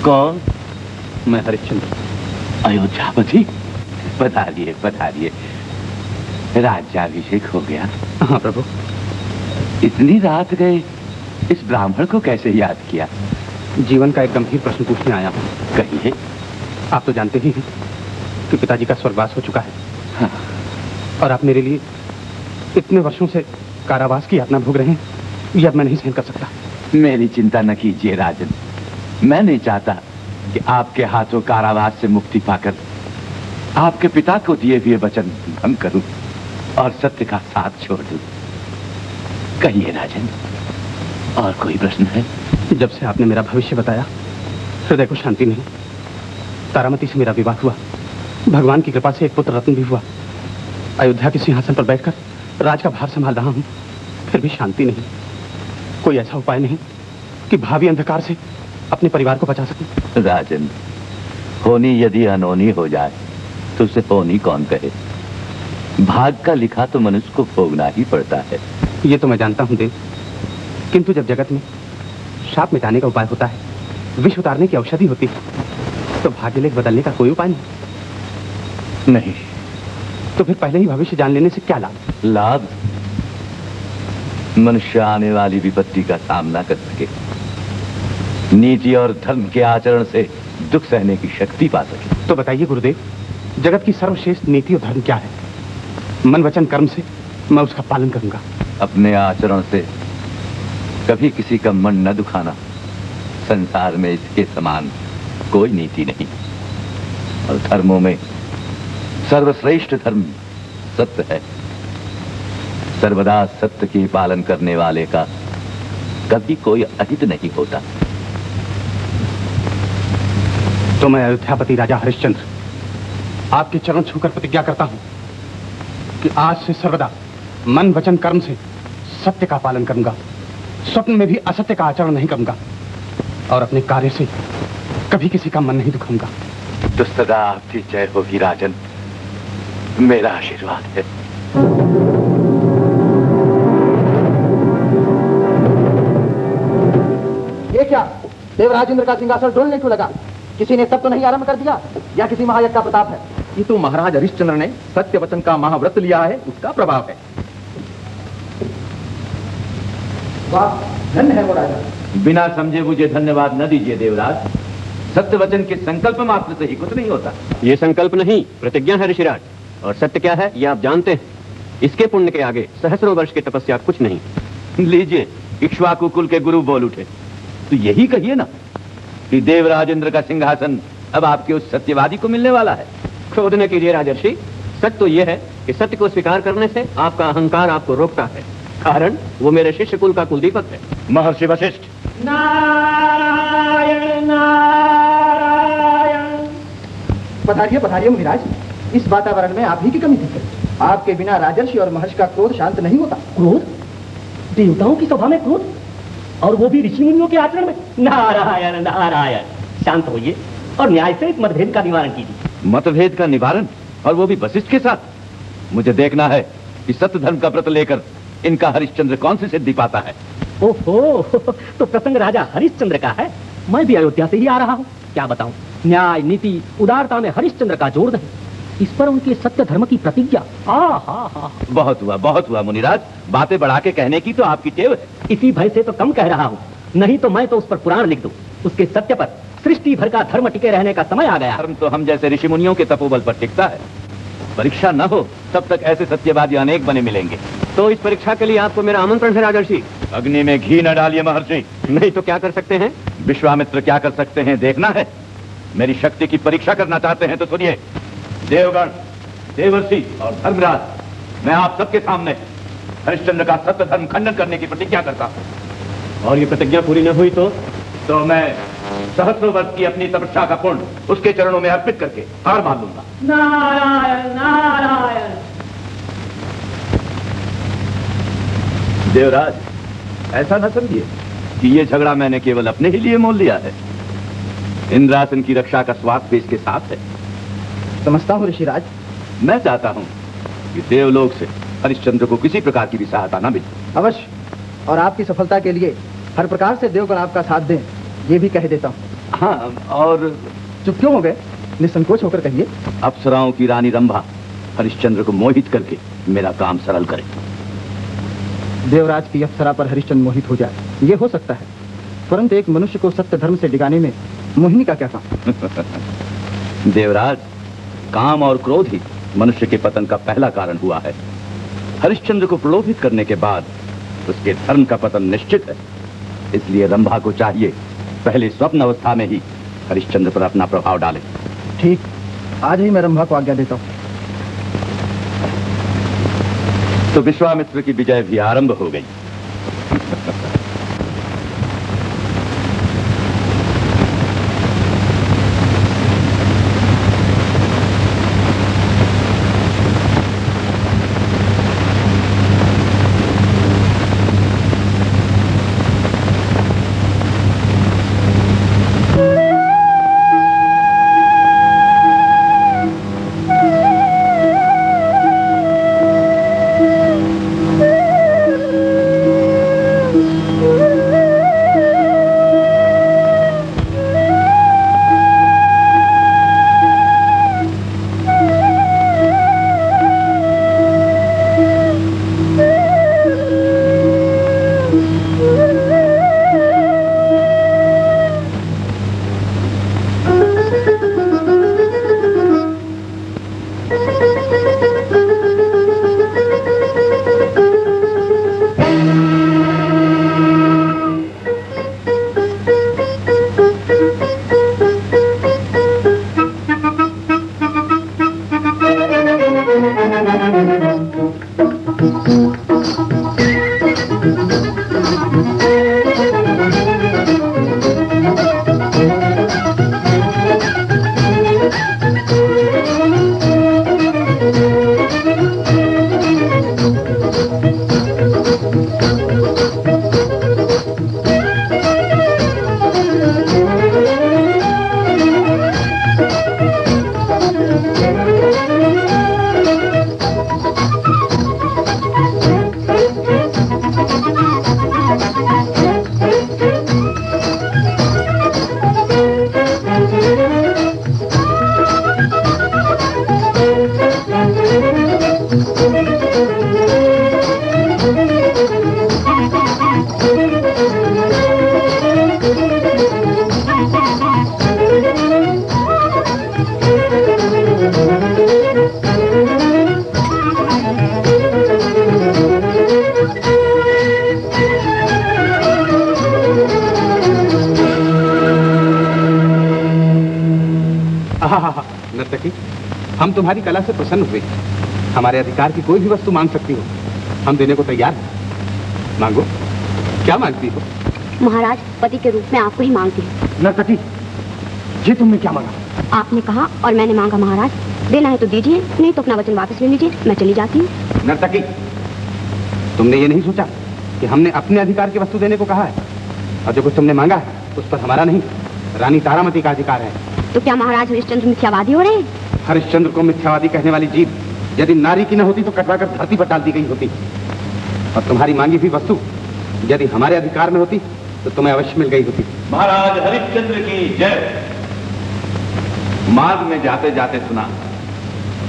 कौन? मैं हरिश्चंद्र। अयोध्यापति, पधारिए पधारिए। राज्याभिषेक हो गया? हाँ प्रभु। इतनी रात गए, इस ब्राह्मण को कैसे याद किया? जीवन का एक गंभीर प्रश्न पूछने आया हूँ। कहिए। आप तो जानते ही हैं कि पिताजी का स्वर्गवास हो चुका है। हाँ। और आप मेरे लिए इतने वर्षों से कारावास की यातना भोग रहे हैं, यह अब मैं नहीं सहन कर सकता। मेरी चिंता न कीजिए राजन, मैं नहीं चाहता कि आपके हाथों कारावास से मुक्ति पाकर आपके पिता को दिए हुए वचन भंग करूं और सत्य का साथ छोड़ दूं। कहिए राजन, और कोई प्रश्न है? जब से आपने मेरा भविष्य बताया, हृदय को शांति नहीं। तारामती से मेरा विवाह हुआ, भगवान की कृपा से एक पुत्र रत्न भी हुआ। अयोध्या के सिंहासन पर बैठकर राज का भार संभाल रहा हूं, फिर भी शांति नहीं। कोई ऐसा उपाय नहीं कि भावी अंधकार से अपने परिवार को बचा सकूं। राजन, होनी यदि अनहोनी हो जाए तो उसे होनी कौन कहे? भाग का लिखा तो मनुष्य को भोगना ही पड़ता है। ये तो मैं जानता हूं देव, किंतु जब जगत में शाप मिटाने का उपाय होता है, विष उतारने की औषधि होती है, तो भाग्यलेख बदलने का कोई उपाय नहीं। तो फिर पहले ही भविष्य जान लेने से क्या लाभ? लाभ? मनुष्य आने वाली विपत्ति का सामना कर सके, नीति और धर्म के आचरण से दुख सहने की शक्ति पा सके। तो बताइए गुरुदेव, जगत की सर्वश्रेष्ठ नीति और धर्म क्या है? मन वचन कर्म से मैं उसका पालन करूंगा। अपने आचरण से कभी किसी का मन न दुखाना, संसार में इसके समान कोई नीति नहीं। और धर्मों में सर्वश्रेष्ठ धर्म सत्य है। सर्वदा सत्य के पालन करने वाले का कभी कोई अहित नहीं होता। तो मैं अयोध्यापति राजा हरिश्चंद्र आपके चरण छूकर प्रतिज्ञा करता हूं कि आज से सर्वदा मन वचन कर्म से सत्य का पालन करूंगा, स्वप्न में भी असत्य का आचरण नहीं करूंगा और अपने कार्य से कभी किसी का मन नहीं दुखाऊंगा। तो सदा आपकी जय होगी राजन, मेरा आशीर्वाद है। ये क्या, देवराजेंद्र का सिंहासन डोलने क्यों लगा? किसी ने तब तो नहीं आरंभ कर दिया, या किसी महायज्ञ का प्रताप है? ये तो महाराज हरिश्चंद्र ने सत्य वचन का महाव्रत लिया है, उसका प्रभाव है। वाह, धन्य है वो राजा। बिना समझे मुझे धन्यवाद न दीजिए देवराज। सत्य वचन के संकल्प मात्र से ही कुछ नहीं होता। ये संकल्प नहीं, प्रतिज्ञा है ऋषिराज। और सत्य क्या है ये आप जानते हैं। इसके पुण्य के आगे सहस्रों वर्ष की तपस्या कुछ नहीं। लीजिए, इक्ष्वाकु कुल के गुरु बोल उठे। तो यही कहिए ना कि देवराजेंद्र का सिंहासन अब आपके उस सत्यवादी को मिलने वाला है। क्रोध न कीजिए राजर्षि। सत्य तो यह है कि सत्य को स्वीकार करने से आपका अहंकार आपको रोकता है, कारण वो मेरे शिष्य कुल का कुलदीपक है। महर्षि वशिष्ठ। नारायण नारायण। पधारिए पधारिए मुनिराज, इस वातावरण में आप ही की कमी थी। आपके बिना राजर्षि और महर्षि का क्रोध शांत नहीं होता। क्रोध? देवताओं की सभा में क्रोध, और वो भी ऋषि मुनियों के आचरण में? नारायण नारायण। शांत होइए और न्याय से इस मतभेद का निवारण कीजिए। मतभेद का निवारण, और वो भी वशिष्ठ के साथ? मुझे देखना है कि सत्य धर्म का व्रत लेकर इनका हरिश्चंद्र कौन सी सिद्धि पाता है। ओहो, तो प्रसंग राजा हरिश्चंद्र का है। मैं भी अयोध्या से ही आ रहा हूँ। क्या बताऊं, न्याय नीति उदारता में हरिश्चंद्र का जोर नहीं, इस पर उनके सत्य धर्म की प्रतिज्ञा। बहुत हुआ मुनिराज, बातें बढ़ा के कहने की तो आपकी टेव है। इसी भय से तो कम कह रहा हूँ, नहीं तो मैं तो उस पर पुराण लिख दूं। उसके सत्य पर सृष्टि भर का धर्म टिके रहने का समय आ गया। धर्म तो हम जैसे ऋषि मुनियों के तपोबल पर टिकता है। परीक्षा न हो तब तक ऐसे सत्यवादी अनेक बने मिलेंगे। तो इस परीक्षा के लिए आपको मेरा आमंत्रण है राजर्षि। अग्नि में घी न डालिए महर्षि। नहीं तो क्या कर सकते हैं? विश्वामित्र क्या कर सकते हैं देखना है। मेरी शक्ति की परीक्षा करना चाहते हैं तो सुनिए। देवगण, देवर्षि और धर्मराज, मैं आप सबके सामने हरिश्चंद्र का सत्य धर्म खंडन करने की प्रतिज्ञा करता हूं। और ये प्रतिज्ञा पूरी न हुई तो मैं सहस्रों वर्ष की अपनी तपस्या का पुण्य उसके चरणों में अर्पित करके हार मान लूंगा। नारायण नारायण। देवराज, ऐसा न समझिए कि ये झगड़ा मैंने केवल अपने ही लिए मोल लिया है। इंद्रासन की रक्षा का स्वार्थ भी इसके साथ है। समझता हूँ ऋषिराज। मैं चाहता हूं कि देवलोक से हरिश्चंद्र को किसी प्रकार की भी सहायता न मिले। अवश्य, और आपकी सफलता के लिए हर प्रकार से देवगण आपका साथ दें, ये भी कह देता हूँ। हाँ, और चुप क्यों हो गए? निसंकोच होकर कहिए। अप्सराओं की रानी रंभा हरिश्चंद्र को मोहित करके मेरा काम सरल करे। देवराज की अप्सरा पर हरिश्चंद्र मोहित हो जाए, ये हो सकता है, परंतु एक मनुष्य को सत्य धर्म से डिगाने में मोहिनी का क्या काम? देवराज, काम और क्रोध ही मनुष्य के पतन का पहला कारण हुआ है। हरिश्चंद्र को प्रलोभित करने के बाद उसके धर्म का पतन निश्चित है। इसलिए रंभा को चाहिए पहले स्वप्न अवस्था में ही हरिश्चंद्र पर अपना प्रभाव डाले। ठीक, आज ही मैं रंभा को आज्ञा देता हूँ। तो विश्वामित्र की विजय भी आरंभ हो गई। नर्तकी, हम तुम्हारी कला से प्रसन्न हुए। हमारे अधिकार की कोई भी वस्तु मांग सकती हो, हम देने को तैयार हैं। मांगो, क्या मांगती हो? महाराज, पति के रूप में आपको ही मांगती हूँ। नर्तकी, ये तुमने क्या मांगा? आपने कहा और मैंने मांगा महाराज। देना है तो दीजिए, नहीं तो अपना वचन वापस ले लीजिए, मैं चली जाती हूँ। नर्तकी, तुमने ये नहीं सोचा कि हमने अपने अधिकार की वस्तु देने को कहा है, और जो कुछ तुमने मांगा है उस पर हमारा नहीं, रानी तारामती का अधिकार है। तो क्या महाराज हरिश्चंद्र मिथ्यावादी हो रहे हैं? हरिश्चंद्र को मिथ्यावादी कहने वाली जीभ यदि नारी की न होती तो कटवाकर धरती पर डाल दी गई होती, और तुम्हारी मांगी हुई वस्तु यदि हमारे अधिकार में होती तो तुम्हें अवश्य मिल गई होती। महाराज हरिश्चंद्र की जय। मार्ग में जाते जाते सुना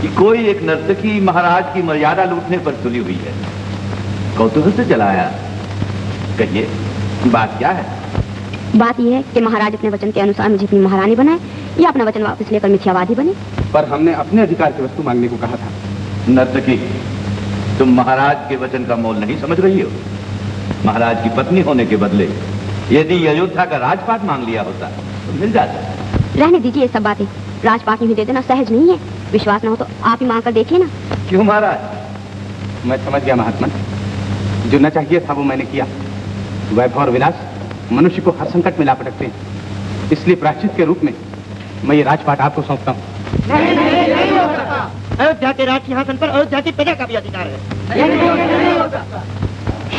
कि कोई एक नर्तकी महाराज की मर्यादा लूटने पर तुली हुई है। कौतूहल से जलाया, कहिए बात क्या है? बात यह है कि महाराज अपने वचन के अनुसार मुझे अपनी महारानी बनाए या अपना वचन वापस लेकर मिथ्यावादी बने। पर हमने अपने अधिकार की वस्तु मांगने को कहा था। नर्तकी, तुम महाराज के वचन का मोल नहीं समझ रही हो। महाराज की पत्नी होने के बदले यदि अयोध्या का राजपाट मांग लिया होता तो मिल जाता। रहने दीजिए ये सब बातें, राजपाट ही दे देना सहज नहीं है। विश्वास न हो तो आप ही मांग कर देखिए ना। क्यों महाराज? मैं समझ गया महात्मा, जो न चाहिए था वो मैंने किया। वैभव और विलास मनुष्य को हर संकट में ला पटकते हैं, इसलिए प्रायश्चित के रूप में मैं ये राजपाट आपको सौंपता हूँ। अयोध्या के राज सिंहासन पर अयोध्या की प्रजा का भी अधिकार है।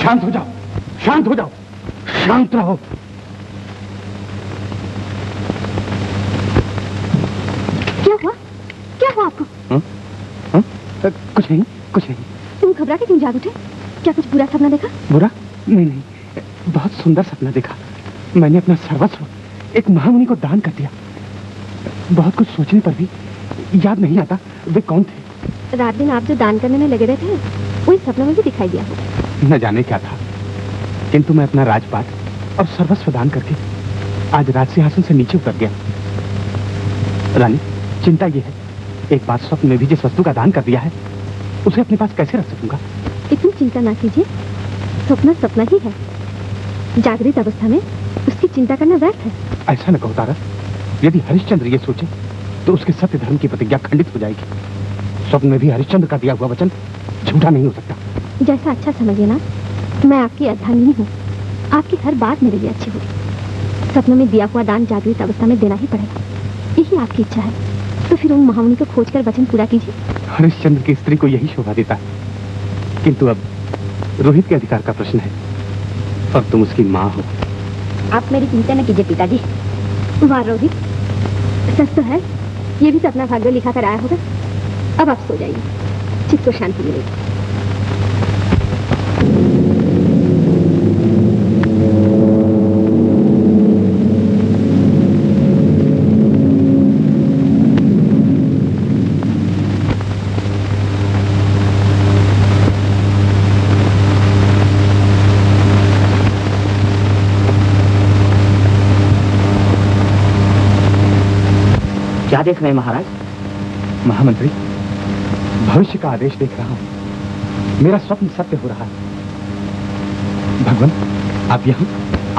शांत हो जाओ, शांत हो जाओ, शांत रहो। क्या हुआ? क्या हुआ आपको? कुछ नहीं, कुछ नहीं। तुम घबरा के क्यों जाग उठे? क्या कुछ बुरा सपना देखा? बुरा? नहीं नहीं, बहुत सुंदर सपना देखा। मैंने अपना सर्वस्व एक महामुनि को दान कर दिया। बहुत कुछ सोचने पर भी याद नहीं आता वे कौन थे। रात दिन आप जो दान करने में लगे रहते हैं वही सपनों में भी दिखाई दिया। न जाने क्या था, किंतु मैं अपना राजपाट और सर्वस्व दान करके आज राज सिंहासन से नीचे उतर गया। रानी, चिंता ये है, एक बार स्वप्न में भी जिस वस्तु का दान कर दिया है उसे अपने पास कैसे रख सकूंगा? इतनी चिंता ना कीजिए, सपना सपना ही है। जागृत अवस्था में उसकी चिंता करना व्यर्थ है। ऐसा न कहो तारा, यदि हरिश्चंद्र ये सोचे तो उसके सत्य धर्म की प्रतिज्ञा खंडित हो जाएगी। स्वप्न में भी हरिश्चंद्र का दिया हुआ वचन झूठा नहीं हो सकता। जैसा अच्छा समझिए ना, मैं आपकी अर्धांगिनी हूँ, आपकी हर बात मेरे लिए अच्छी होगी। सपनों में दिया हुआ दान जागृत अवस्था में देना ही पड़ेगा, यही आपकी इच्छा है। तो फिर उन महामुनि को खोजकर वचन पूरा कीजिए। हरिश्चंद्र की स्त्री को यही शोभा देता, किंतु अब रोहित के अधिकार का प्रश्न है और तुम उसकी माँ हो। आप मेरी चिंता न कीजिए पिताजी। वाह रोहित, सच तो है, ये भी तो अपना भाग्य लिखा कर आया होगा। अब आप सो जाइए, चित्त को शांति मिलेगी। क्या देख रहे हैं महाराज? महामंत्री, भविष्य का आदेश देख रहा हूं। मेरा स्वप्न सत्य हो रहा है। भगवान, आप यहाँ?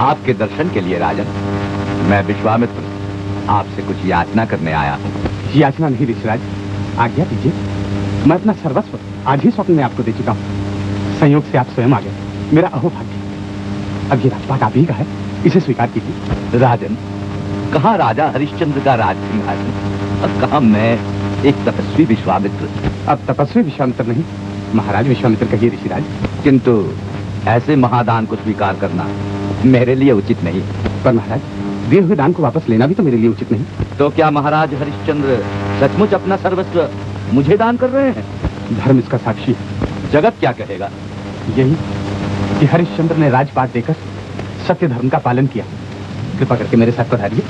आपके दर्शन के लिए राजन। मैं विश्वामित्र आपसे कुछ याचना करने आया हूँ। याचना नहीं ऋषिराज, आज्ञा दीजिए। मैं अपना सर्वस्व आज ही स्वप्न में आपको दे चुका हूँ। संयोग से आप स्वयं आ गए, मेरा अहोभाग्य। अब ये राजपाट आप ही का है, इसे स्वीकार कीजिए। राजन, कहाँ राजा हरिश्चंद्र का राज सिंहासन और कहाँ मैं एक तपस्वी विश्वामित्र। अब तपस्वी विश्वामित्र नहीं, महाराज विश्वामित्र कहिए ऋषिराज। किंतु ऐसे महादान को स्वीकार करना मेरे लिए उचित नहीं। पर महाराज, दिए हुए दान को वापस लेना भी तो मेरे लिए उचित नहीं। तो क्या महाराज हरिश्चंद्र सचमुच अपना सर्वस्व मुझे दान कर रहे हैं? धर्म इसका साक्षी है। जगत क्या कहेगा? यही कि हरिश्चंद्र ने राजपाट देकर सत्य धर्म का पालन किया। कृपा करके मेरे साथ पधारिए।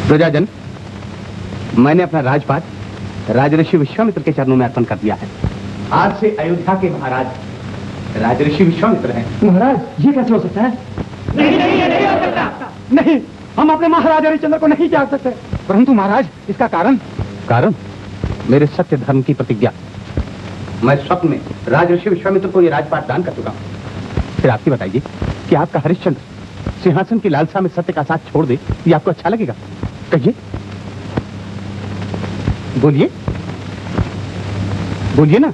प्रजाजन, मैंने अपना राजपाट राजऋषि विश्वामित्र के चरणों में अर्पण कर दिया है। आज से अयोध्या के महाराज राजऋषि विश्वामित्र हैं। महाराज, ये कैसे हो सकता है? नहीं हो सकता। नहीं, हम अपने महाराज हरिश्चंद्र को नहीं त्याग सकते। परंतु महाराज, इसका कारण मेरे सत्य धर्म की प्रतिज्ञा। मैं स्वप्न में राजऋषि विश्वामित्र को ये राजपाट दान कर चुका हूँ। फिर आपकी बताइए कि आपका हरिश्चंद्र सिंहासन की लालसा में सत्य का साथ छोड़ दे, ये आपको अच्छा लगेगा? कहिए, बोलिए बोलिए ना।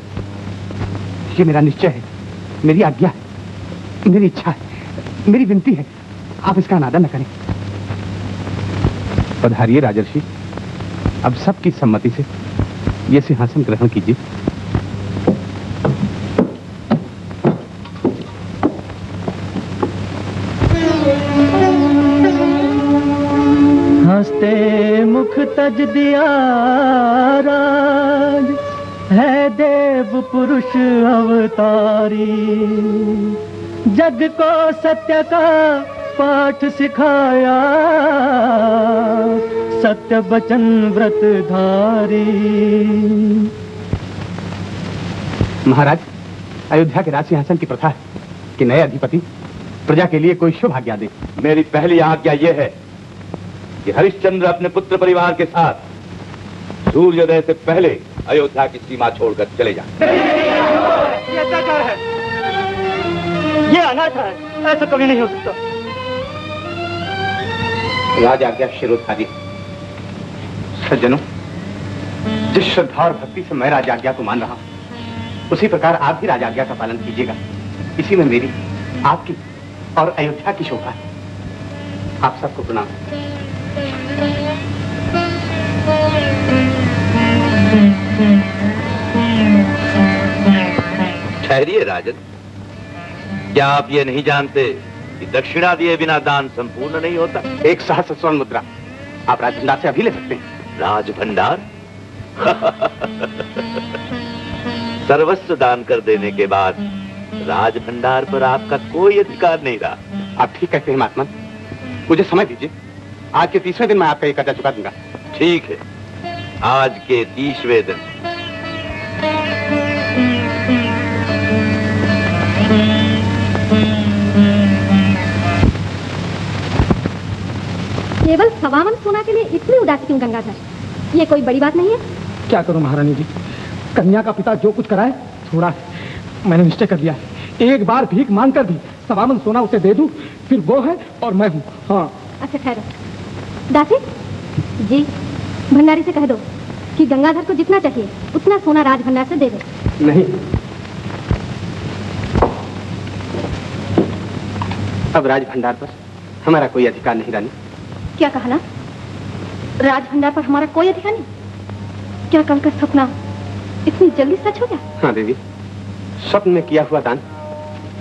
ये मेरा निश्चय है, मेरी आज्ञा है, मेरी इच्छा है, मेरी विनती है। आप इसका अनादर न करें। पधारिए राजर्षि, अब सबकी सम्मति से ये सिंहासन ग्रहण कीजिए। हंसते मुख तज दिया राज, है देव पुरुष अवतारी। जग को सत्य का पाठ सिखाया, सत्य वचन व्रत धारी। महाराज, अयोध्या के राज सिंहासन की प्रथा है कि नए अधिपति प्रजा के लिए कोई शुभ आज्ञा दे। मेरी पहली आज्ञा यह है कि हरिश्चंद्र अपने पुत्र परिवार के साथ सूर्योदय से पहले अयोध्या की सीमा छोड़कर चले जाएं। ये अत्याचार है, ये अनाथ है, ऐसा कभी नहीं हो सकता। राज आज्ञा शिरोधारी। सज्जनों, जिस श्रद्धा और भक्ति से मैं राज आज्ञा को मान रहा हूं, उसी प्रकार आप भी राज आज्ञा का पालन कीजिएगा। इसी में मेरी, आपकी और अयोध्या की शोभा है। आप सबको प्रणाम। ठहरिए राजन, क्या आप ये नहीं जानते कि दक्षिणा दिए बिना दान संपूर्ण नहीं होता? एक सहस्र स्वर्ण मुद्रा आप राजभंडार से अभी ले सकते हैं। राजभंडार? सर्वस्व दान कर देने के बाद राजभंडार पर आपका कोई अधिकार नहीं रहा। आप ठीक कहते हैं महात्मा, मुझे समय दीजिए। आज के 30वें दिन मैं आपका ये कर्जा चुका दूंगा। ठीक है, आज के 30वें दिन। केवल 52 सोना के लिए इतनी उदासी क्यों गंगाधर? ये कोई बड़ी बात नहीं है। क्या करूं महारानी जी, कन्या का पिता जो कुछ कराए थोड़ा है। मैंने निश्चय कर लिया है, एक बार भीख मांग कर भी 52 सोना उसे दे दूं, फिर वो है और मैं हूं। हाँ। अच्छा ठहरो। दासी जी, भंडारी से कह दो कि गंगाधर को जितना चाहिए उतना सोना राज भंडार से दे दे। नहीं, अब राज भंडार पर हमारा कोई अधिकार नहीं रानी। क्या कहा ना? राज भंडार पर हमारा कोई अधिकार नहीं? क्या कल का सपना इतनी जल्दी सच हो गया? हाँ देवी, स्वप्न में किया हुआ दान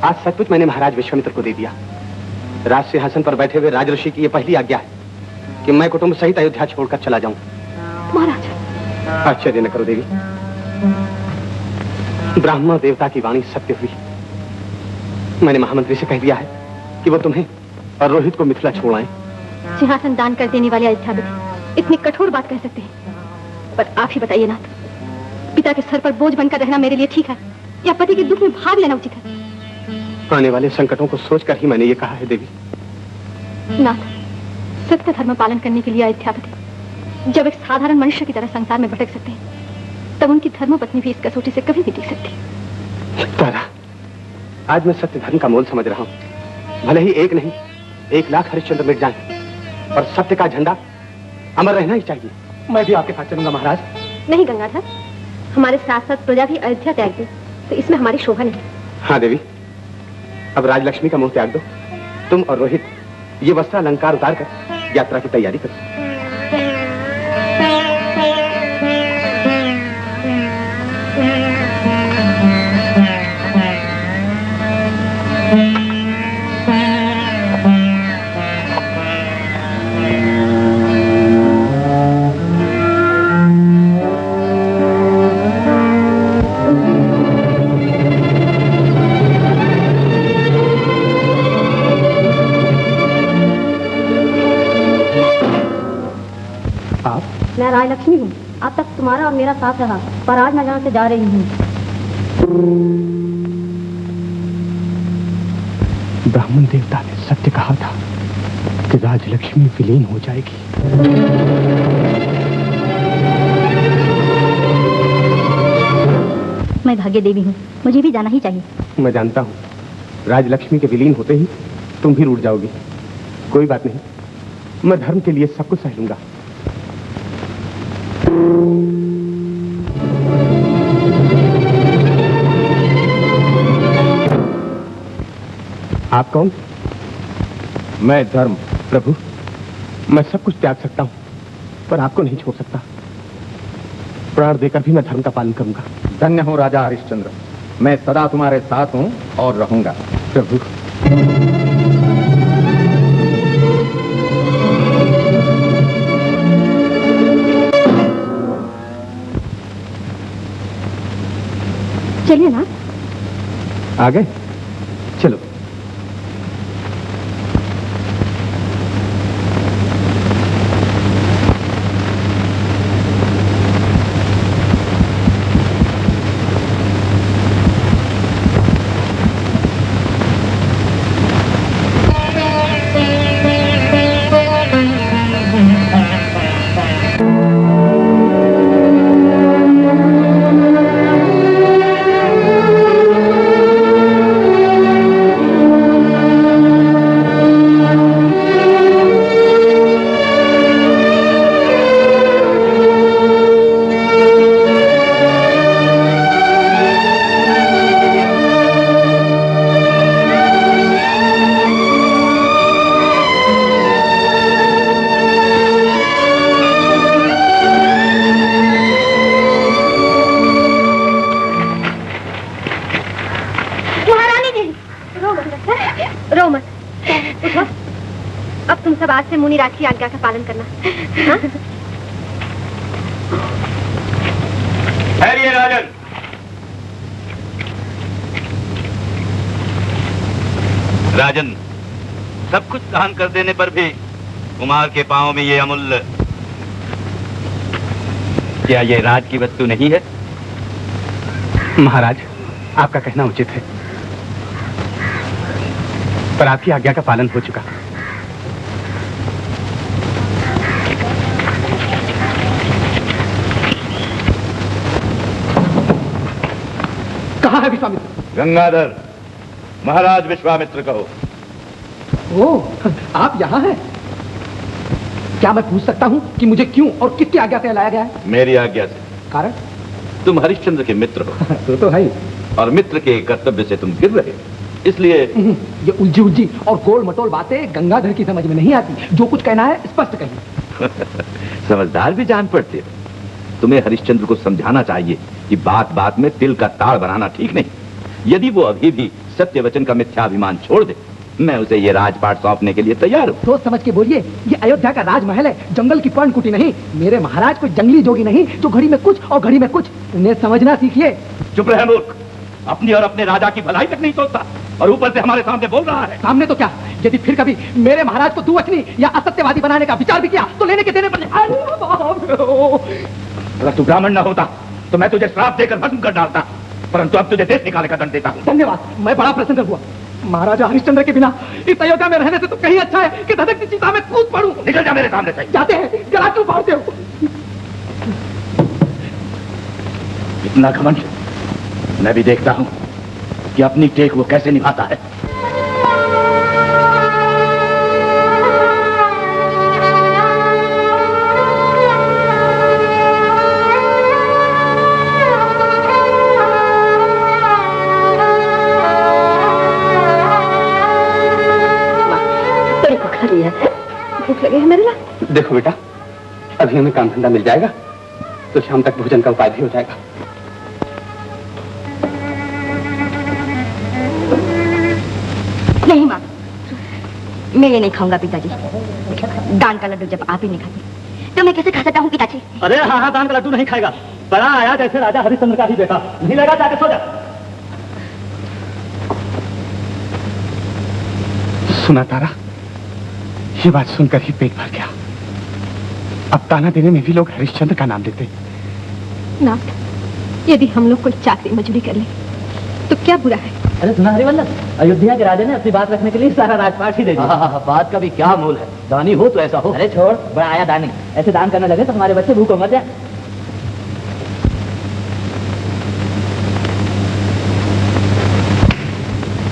आज सचमुच मैंने महाराज विश्वामित्र को दे दिया। राज सिंहासन पर बैठे हुए राजऋषि की यह पहली आज्ञा है कि मैं कुटुंब सहित अयोध्या छोड़कर चला जाऊं। महाराज, आश्चर्य न करो देवी, ब्राह्मण देवता की वाणी सत्य हुई। मैंने महामंत्री से कह दिया है कि वो तुम्हें और रोहित को मिथिला छोड़ आए। सिंहासन दान कर देने वाले अयोध्यापति इतनी कठोर बात कह सकते हैं? पर आप ही बताइए नाथ, पिता के सर पर बोझ बनकर रहना मेरे लिए ठीक है या पति के दुख में भाग लेना उचित है? आने वाले संकटों को सोचकर ही मैंने ये कहा है देवी। नाथ, सत्य धर्म पालन करने के लिए अयोध्यापति जब एक साधारण मनुष्य की तरह संसार में भटक सकते हैं, तब उनकी धर्मपत्नी भी इस कसौटी से कभी नहीं टिक सकती। तारा, आज मैं सत्य धर्म का मोल समझ रहा हूँ। भले ही एक नहीं 1,00,000 हरिश्चंद्र मिट जाएं, और सत्य का झंडा अमर रहना ही चाहिए। मैं भी आपके साथ चलूंगा महाराज। नहीं गंगाधर, हमारे साथ साथ प्रजा भी अयोध्या त्याग दे तो इसमें हमारी शोभा नहीं। हाँ देवी, अब राजलक्ष्मी का मोह त्याग दो। तुम और रोहित ये वस्त्र अलंकार उतार कर यात्रा की तैयारी करो। मैं राजलक्ष्मी हूँ। अब तक तुम्हारा और मेरा साथ रहा, पर आज मैं यहाँ से जा रही हूँ। ब्राह्मण देवता ने सत्य कहा था कि राजलक्ष्मी विलीन हो जाएगी। मैं भाग्य देवी हूँ, मुझे भी जाना ही चाहिए। मैं जानता हूँ, राजलक्ष्मी के विलीन होते ही तुम भी रूठ जाओगी। कोई बात नहीं, मैं धर्म के लिए सब कुछ सह लूंगा। आप कौन? मैं धर्म। प्रभु, मैं सब कुछ त्याग सकता हूँ, पर आपको नहीं छोड़ सकता। प्राण देकर भी मैं धर्म का पालन करूंगा। धन्य हो राजा हरिश्चंद्र, मैं सदा तुम्हारे साथ हूँ और रहूंगा। प्रभु, चलिए ना। आ गए? चलो। आज से मुनिराज की आज्ञा का पालन करना। हाँ? ठहरिए राजन। राजन, सब कुछ दान कर देने पर भी कुमार के पांव में ये अमूल्य, क्या ये राज की वस्तु नहीं है? महाराज, आपका कहना उचित है, पर आपकी आज्ञा का पालन हो चुका। कहाँ है विश्वामित्र? गंगाधर, महाराज विश्वामित्र कहो। ओह, आप यहाँ हैं? क्या मैं पूछ सकता हूँ कि मुझे क्यों और किसकी आज्ञा से लाया गया है? मेरी आज्ञा से। कारण? तुम हरिश्चंद्र के मित्र हो। तो है, और मित्र के कर्तव्य से तुम गिर रहे, इसलिए ये उलझी उलझी और गोल मटोल बातें गंगाधर की समझ में नहीं आती। जो कुछ कहना है स्पष्ट कहिए। समझदार भी जान पड़ते हो। तुम्हें हरिश्चंद्र को समझाना चाहिए कि बात बात में तिल का ताड़ बनाना ठीक नहीं। यदि वो अभी भी सत्य वचन का मिथ्याभिमान छोड़ दे, मैं उसे ये राजपाट सौंपने के लिए तैयार हूँ। सोच समझ के बोलिए, ये अयोध्या का राजमहल है, जंगल की पर्णकुटी नहीं। मेरे महाराज कोई जंगली जोगी नहीं जो घड़ी में कुछ और घड़ी में कुछ। उन्हें समझना सीखिए। चुप रहे मूर्ख, अपनी और अपने राजा की भलाई तक नहीं सोचता और ऊपर से हमारे सामने बोल रहा है। सामने तो क्या, यदि फिर कभी मेरे महाराज को दुवचनी या असत्यवादी बनाने का विचार भी किया तो लेने के देने पर। अगर तू ब्राह्मण न होता तो मैं तुझे श्राप देकर भस्म कर डालता, परंतु अब तुझे देश निकालने का दंड देता हूँ। धन्यवाद, मैं बड़ा प्रसन्न हुआ। महाराजा हरिश्चंद्र के बिना इस अयोध्या में रहने से तो कहीं अच्छा है कि धधकती चिता में कूद पड़ूं। निकल जा मेरे सामने से। जाते हैं, जला क्यों मारते हो? इतना घमंड मैं भी देखता हूं कि अपनी टेक वो कैसे निभाता है। भूख लगी है मेरे लाल। देखो बेटा, अभी हमें काम धंधा मिल जाएगा तो शाम तक भोजन का उपाय भी हो जाएगा। नहीं माँ, मैं ये नहीं खाऊंगा पिताजी। दान का लड्डू जब आप ही नहीं खाते तो मैं कैसे खा सकता हूँ पिताजी? अरे हाँ हाँ, दान का लड्डू नहीं खाएगा। बड़ा आया जैसे राजा हरिश्चंद्र का ही बेटा। नहीं लगा, जाके सो जा। सुना तारा, ये बात सुनकर ही पेट भर गया। अब ताना देने में भी लोग हरिश्चंद्र का नाम लेते। नाथ, यदि हम लोग कोई चाकरी मजदूरी कर ले तो क्या बुरा है? अरे सुना हरिवल्लभ, अयोध्या के राजा ने अपनी बात रखने के लिए सारा राजपाट ही दे दिया। बात का भी क्या मूल है? दानी हो तो ऐसा हो। अरे छोड़, बड़ा आया दानी। ऐसे दान करने लगे तो हमारे बच्चे भूखों मर जाए।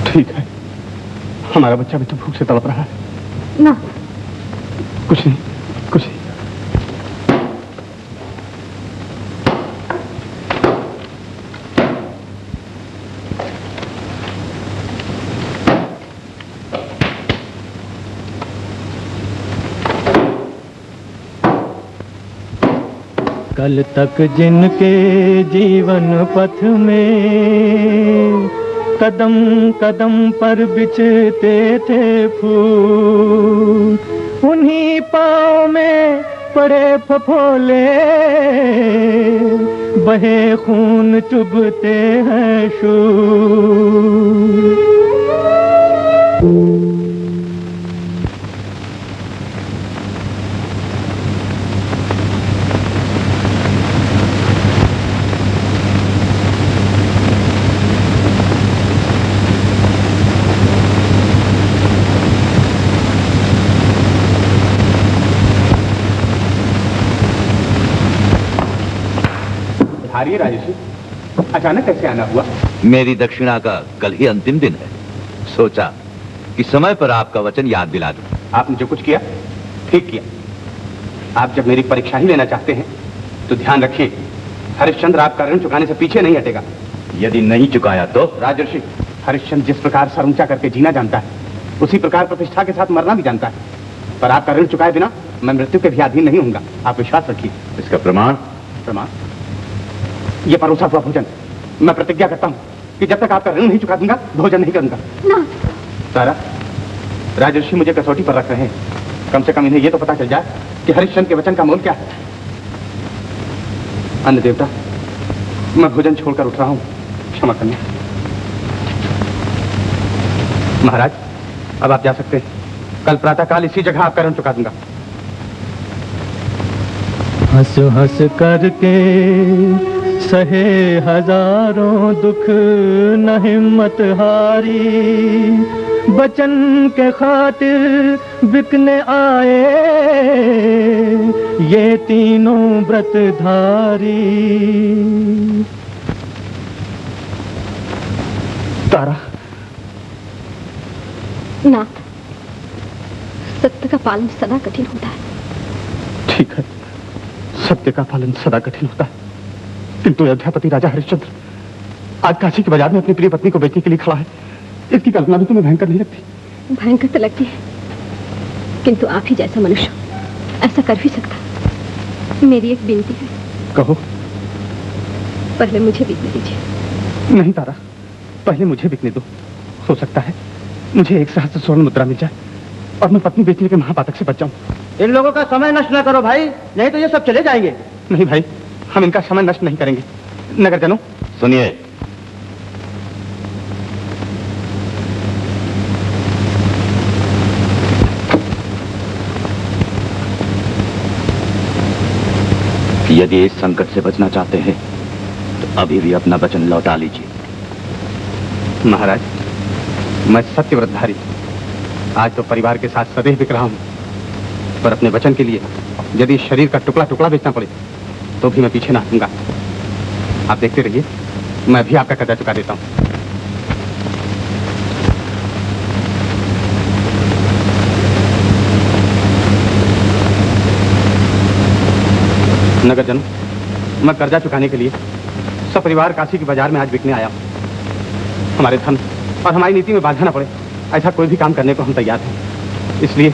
ठीक है, हमारा बच्चा भी तो भूख से तड़प रहा है। ना, कुछ नहीं, कुछ नहीं। कल तक जिनके जीवन पथ में कदम कदम पर बिछते थे फूल, उन्हीं पाँव में पड़े फफोले, बहे खून चुभते हैं शूल। राजेश, अचानक कैसे आना हुआ? मेरी दक्षिणा का कल ही अंतिम दिन है। सोचा कि समय पर आपका वचन याद दिला दूं। आपने जो कुछ किया ठीक किया। आप जब मेरी परीक्षा ही लेना चाहते हैं तो ध्यान रखिए, हरिश्चंद्र आपका ऋण चुकाने से पीछे नहीं हटेगा। यदि नहीं चुकाया तो? राजर्षि, हरिश्चंद्र जिस प्रकार सर ऊंचा करके जीना जानता है उसी प्रकार प्रतिष्ठा के साथ मरना भी जानता है। पर आपका ऋण चुकाए बिना मैं मृत्यु के भी अधीन नहीं होऊंगा, आप विश्वास रखिए। इसका प्रमाण? प्रमाण ये परोसा हुआ भोजन। मैं प्रतिज्ञा करता हूँ कि जब तक आपका ऋण नहीं चुका दूंगा भोजन नहीं करूंगा। ना। सारा, राजर्षि मुझे कसौटी पर रख रहे हैं। कम से कम इन्हें यह तो पता चल जाए कि हरिश्चंद्र के वचन का मोल क्या है। अन्न देवता, मैं भोजन छोड़कर उठ रहा हूँ, क्षमा करना। महाराज, अब आप जा सकते हैं। कल प्रातःकाल इसी जगह आपका ऋण चुका दूंगा। हंस हंस करके सहे हजारों दुख न हिम्मत हारी, बचन के खातिर बिकने आए ये तीनों व्रतधारी। तारा। नाथ, सत्य का पालन सदा कठिन होता है। ठीक है, सत्य का पालन सदा कठिन होता है, किंतु अयोध्यापति राजा हरिश्चंद्र आज काशी के बाजार में अपनी प्रिय पत्नी को बेचने के लिए खड़ा है। इसकी कल्पना भी तुम्हें भयंकर नहीं लगती? भयंकर तो लगती है, किंतु आप ही जैसा मनुष्य ऐसा कर भी सकता। मेरी एक विनती है। कहो। पहले मुझे बिकने दीजिए। नहीं तारा, पहले मुझे बिकने दो। हो सकता है मुझे 1 सहस्त्र स्वर्ण मुद्रा मिल जाए और मैं पत्नी बेचने के महापातक से बच जाऊं। इन लोगों का समय नष्ट न करो भाई, नहीं तो ये सब चले जाएंगे। नहीं भाई, हम इनका समय नष्ट नहीं करेंगे। नगरजनों सुनिए, यदि इस संकट से बचना चाहते हैं तो अभी भी अपना वचन लौटा लीजिए। महाराज, मैं सत्यव्रतधारी आज तो परिवार के साथ सदैव बिक रहा हूं, पर अपने वचन के लिए यदि शरीर का टुकड़ा टुकड़ा बेचना पड़े तो भी मैं पीछे ना हटूंगा। आप देखते रहिए, मैं भी आपका कर्जा चुका देता हूं। नगरजनों, मैं कर्जा चुकाने के लिए सपरिवार काशी के बाजार में आज बिकने आया हूं। हमारे धन और हमारी नीति में बाधा न पड़े, ऐसा कोई भी काम करने को हम तैयार हैं। इसलिए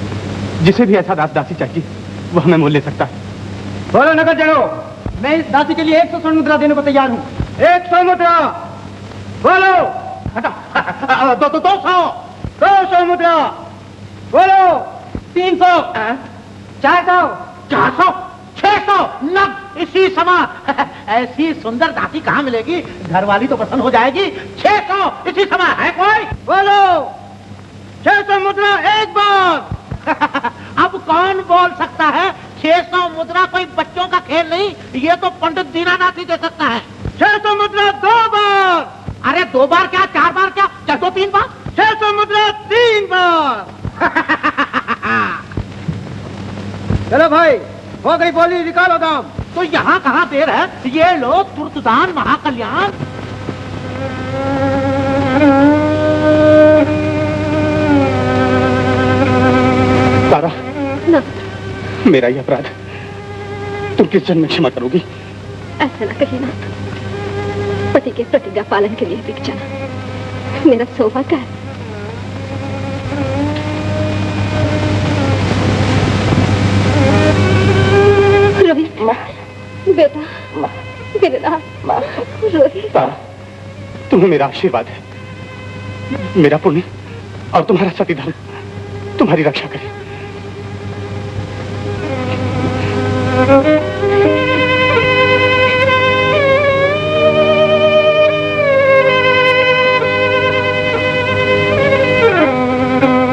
जिसे भी ऐसा दास दासी चाहिए वो हमें मोल ले सकता है। बोलो नगरजनों, मैं इस दासी के लिए 100 स्वर्ण मुद्रा देने को तैयार हूँ। 100 मुद्रा। बोलो। 200 मुद्रा। बोलो। 300, 400, 400, 600, नग इसी समय। ऐसी सुंदर दासी कहाँ मिलेगी? घरवाली तो प्रसन्न हो जाएगी। 600 इसी समय है कोई? बोलो। 600 मुद्रा एक बार। अब कौन बोल सकता है? 600 मुद्रा कोई बच्चों का खेल नहीं, ये तो पंडित दीनानाथ ही दे सकता है। 600 मुद्रा 2 बार। अरे 2 बार क्या, 4 बार क्या, चलो 3 बार। 600 मुद्रा 3 बार। चलो भाई, हो गई बोली, निकालो दाम। तो यहाँ कहाँ देर है, ये लो तुर्त दान महाकल्याण। तारा, ना, मेरा ही अपराध, तुम किस जन्म में क्षमा करोगी? ऐसा ना कहिए ना। पति के प्रतिज्ञा पालन के लिए बिक जाना मेरा सौभाग्य है। रवि, बेटा, गिरिराज, रोहित। तारा, तुम्हें मेरा आशीर्वाद है। मेरा पुण्य और तुम्हारा सती धर्म तुम्हारी रक्षा करे।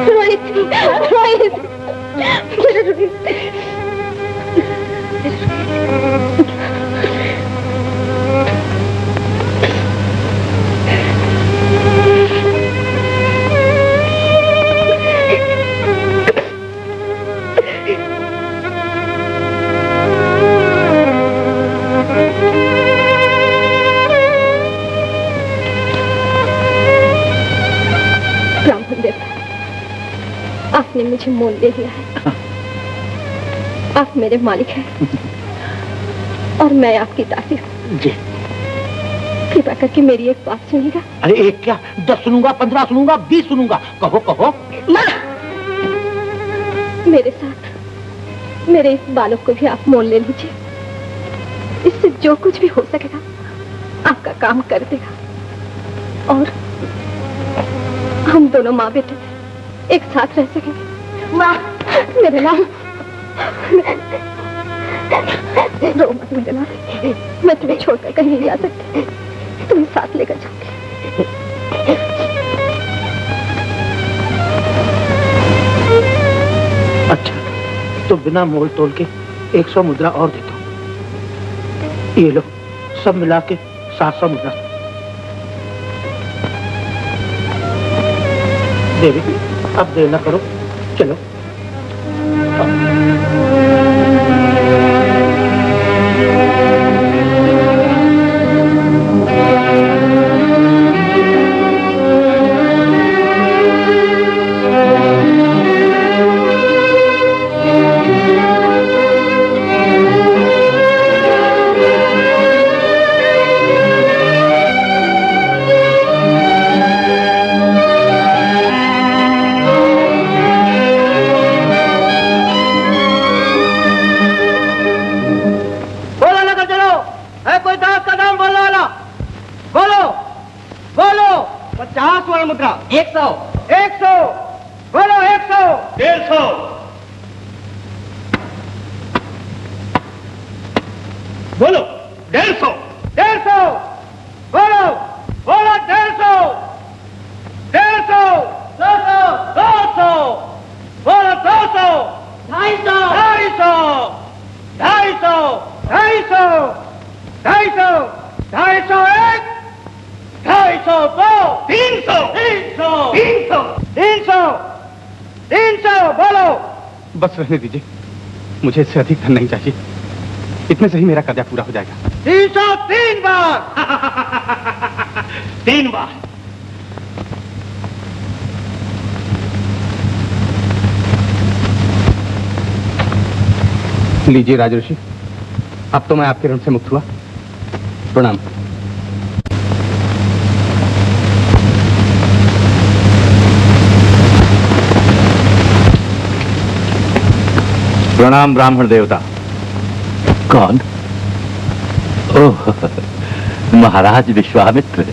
रोहित, रोहित, मेरा रोहित। आपने मुझे मोल ले लिया है। आप मेरे मालिक हैं और मैं आपकी दासी हूँ। जी। कृपा करके मेरी एक बात सुनिएगा। अरे एक क्या, 10 सुनूंगा, 15 सुनूंगा, 20 सुनूंगा। कहो कहो। मेरे साथ मेरे इस बालक को भी आप मोल ले लीजिए। इससे जो कुछ भी हो सकेगा आपका काम कर देगा और हम दोनों माँ बेटे एक साथ रह सकेंगे। माँ, मेरे लाल, रो मत मेरे लाल। मैं तुम्हें छोड़कर कहीं नहीं जा सकती, तुम्हें साथ लेकर जाऊंगी। अच्छा, तो बिना मोल तोल के 100 मुद्रा और देता हूँ। ये लो, सब मिला के 700 मुद्रा। देवी, अब देर न करो, चलो। मुद्रा 100 100 बोलो 100 150 बोलो 150 150 बोलो बोलो 150 150 200 200 बोलो 200 250 250 250 250 250 250 एक 250 300 300 300 300 बोलो। बस रहने दीजिए, मुझे इससे अधिक धन नहीं चाहिए। इतने से ही मेरा कर्जा पूरा हो जाएगा। 303 बार 3 बार। लीजिए राजऋषि, अब तो मैं आपके ऋण से मुक्त हुआ। प्रणाम। प्रणाम ब्राह्मण देवता। कौन? ओह, महाराज विश्वामित्र।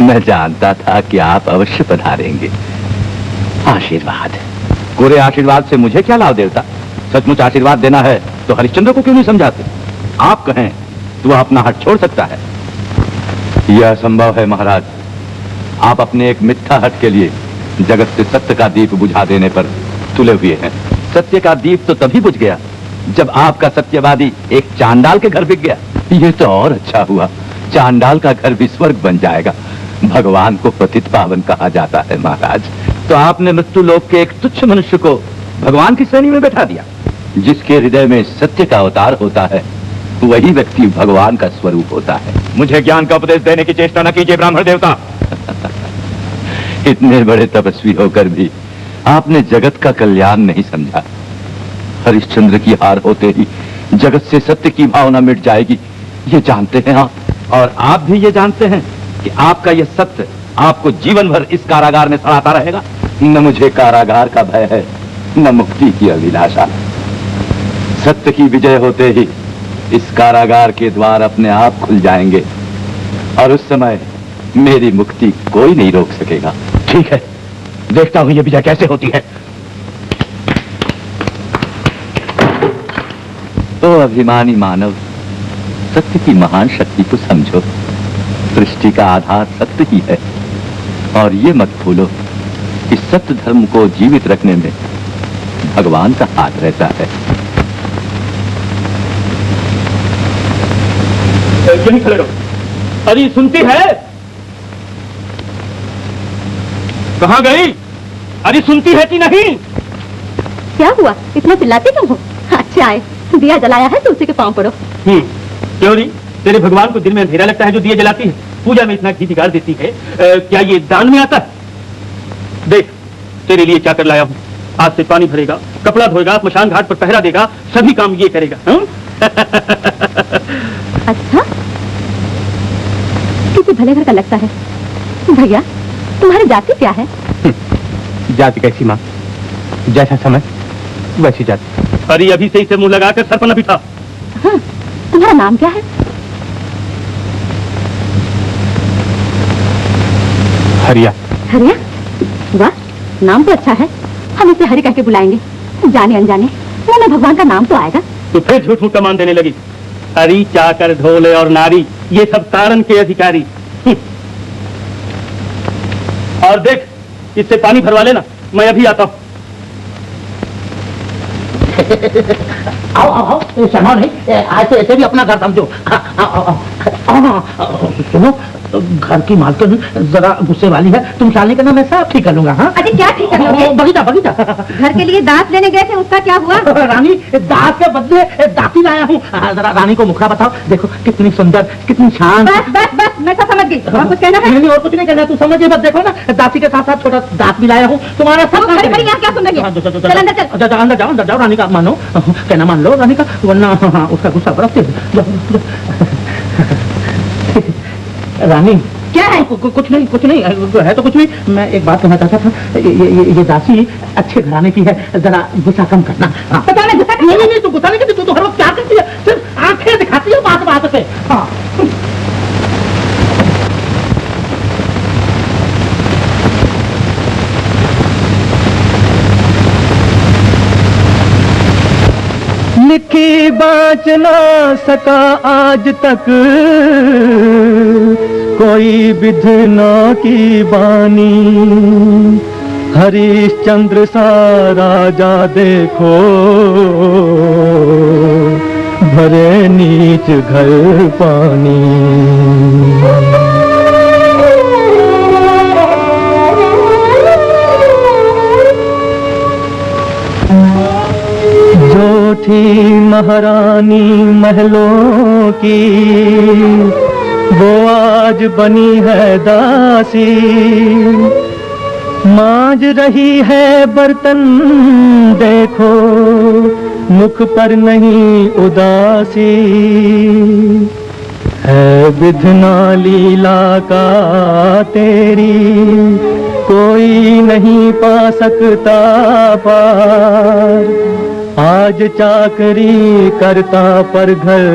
मैं जानता था कि आप अवश्य पधारेंगे। आशीर्वाद। पूरे आशीर्वाद से मुझे क्या लाभ देवता? सचमुच आशीर्वाद देना है तो हरिश्चंद्र को क्यों नहीं समझाते? आप कहें तो वह अपना हट छोड़ सकता है। यह संभव है महाराज। आप अपने एक मिथ्या हट के लिए जगत से सत्य का दीप बुझा देने पर तुले हुए हैं। सत्य का दीप तो तभी बुझ गया जब आपका सत्यवादी एक चांडाल के घर बिक गया। ये तो और अच्छा हुआ, चांडाल का घर भी स्वर्ग बन जाएगा। भगवान को पतित पावन कहा जाता है महाराज। तो आपने मृत्यु लोक के एक तुच्छ मनुष्य को भगवान की श्रेणी में बैठा दिया। जिसके हृदय में सत्य का अवतार होता है वही व्यक्ति भगवान का स्वरूप होता है। मुझे ज्ञान का उपदेश देने की चेष्टा न कीजिए ब्राह्मण देवता। इतने बड़े तपस्वी होकर भी आपने जगत का कल्याण नहीं समझा। हरिश्चंद्र की हार होते ही जगत से सत्य की भावना मिट जाएगी, ये जानते हैं आप। और आप भी ये जानते हैं कि आपका यह सत्य आपको जीवन भर इस कारागार में सड़ाता रहेगा। न मुझे कारागार का भय है, न मुक्ति की अभिलाषा। सत्य की विजय होते ही इस कारागार के द्वार अपने आप खुल जाएंगे और उस समय मेरी मुक्ति कोई नहीं रोक सकेगा। ठीक है, देखता हूं ये विजय कैसे होती है। तो अभिमानी मानव, सत्य की महान शक्ति को समझो। सृष्टि का आधार सत्य ही है और ये मत भूलो कि सत्य धर्म को जीवित रखने में भगवान का हाथ रहता है। यहीं खड़े रहो। अरे सुनती है? कहां गई? अरे सुनती है कि नहीं? क्या हुआ, इतना चिल्लाते क्यों हो? अच्छा आए, दिया जलाया है तो उसी के पांव पड़ो। क्यों नहीं? तेरे भगवान को दिल में अंधेरा लगता है जो दिए जलाती है, पूजा में इतना घी बिगाड़ देती है। क्या ये दान में आता है? देख, तेरे लिए क्या कर लाया हूं। आज से पानी भरेगा, कपड़ा धोएगा, स्मशान घाट पर पहरा देगा, सभी काम ये करेगा। अच्छा, किसी भले घर का लगता है। भैया, तुम्हारी जाति क्या है? जाति कैसी माँ? जैसा समय वैसी जाति। अरे अभी से इसे मुंह लगाकर सर पर न बिठा। हाँ, तुम्हारा नाम क्या है? हरिया। हरिया? वाह, नाम तो अच्छा है। हम इसे हरि कह के बुलाएंगे। जाने अनजाने मुंह में भगवान का नाम तो आएगा। तो फिर झूठ मूठ का मान देने लगी। हरी, चाकर, ढोले और नारी, ये सब तारण के अधिकारी। और देख, इससे पानी भरवा लेना, मैं अभी आता हूं। आओ आओ आओ, शर्मा नहीं, ऐसे ऐसे भी अपना घर समझो। सुनो, घर की मालकिन जरा गुस्से वाली है, तुम शालिनी का नाम मैं सब ठीक कर लूंगा। हाँ, अरे क्या ठीक कर लोगे? बगीचा बगीचा। घर के लिए दांत लेने गए थे, उसका क्या हुआ? रानी, दांत के बदले दाती लाया हूँ। जरा रानी को मुखड़ा बताओ, देखो कितनी सुंदर, कितनी शांत। बस बस बस, मैं सब समझ गई। और कुछ कहना है? नहीं, और कुछ नहीं कहना, तू समझिए बस। देखो ना, दाती के साथ साथ छोटा दांत भी लाया हूँ तुम्हारा। सब खड़ी खड़ी यहाँ क्या सुन रही है? चल अंदर चल। अंदर जाओ, रानी का मानो, कहना मान लो रानी का, वरना उसका गुस्सा बरस तेज। रानी, क्या है? कुछ नहीं, कुछ नहीं है तो कुछ नहीं। मैं एक बात कहना चाहता था, ये दासी अच्छे घराने की है, जरा गुस्सा कम करना। पता नहीं गुस्सा नहीं नहीं, तू गुस्सा नहीं करती, तू तो हर वक्त क्या करती है, सिर्फ आंखें दिखाती है बात बात पे। हाँ, लिखी बाँच ना सका आज तक कोई विधना की बानी। हरिश्चंद्र सा राजा देखो भरे नीच घर पानी। थी महारानी महलों की, वो आज बनी है दासी। मांज रही है बर्तन देखो, मुख पर नहीं उदासी। है विधना लीला का तेरी, कोई नहीं पा सकता पार। आज चाकरी करता पर घर,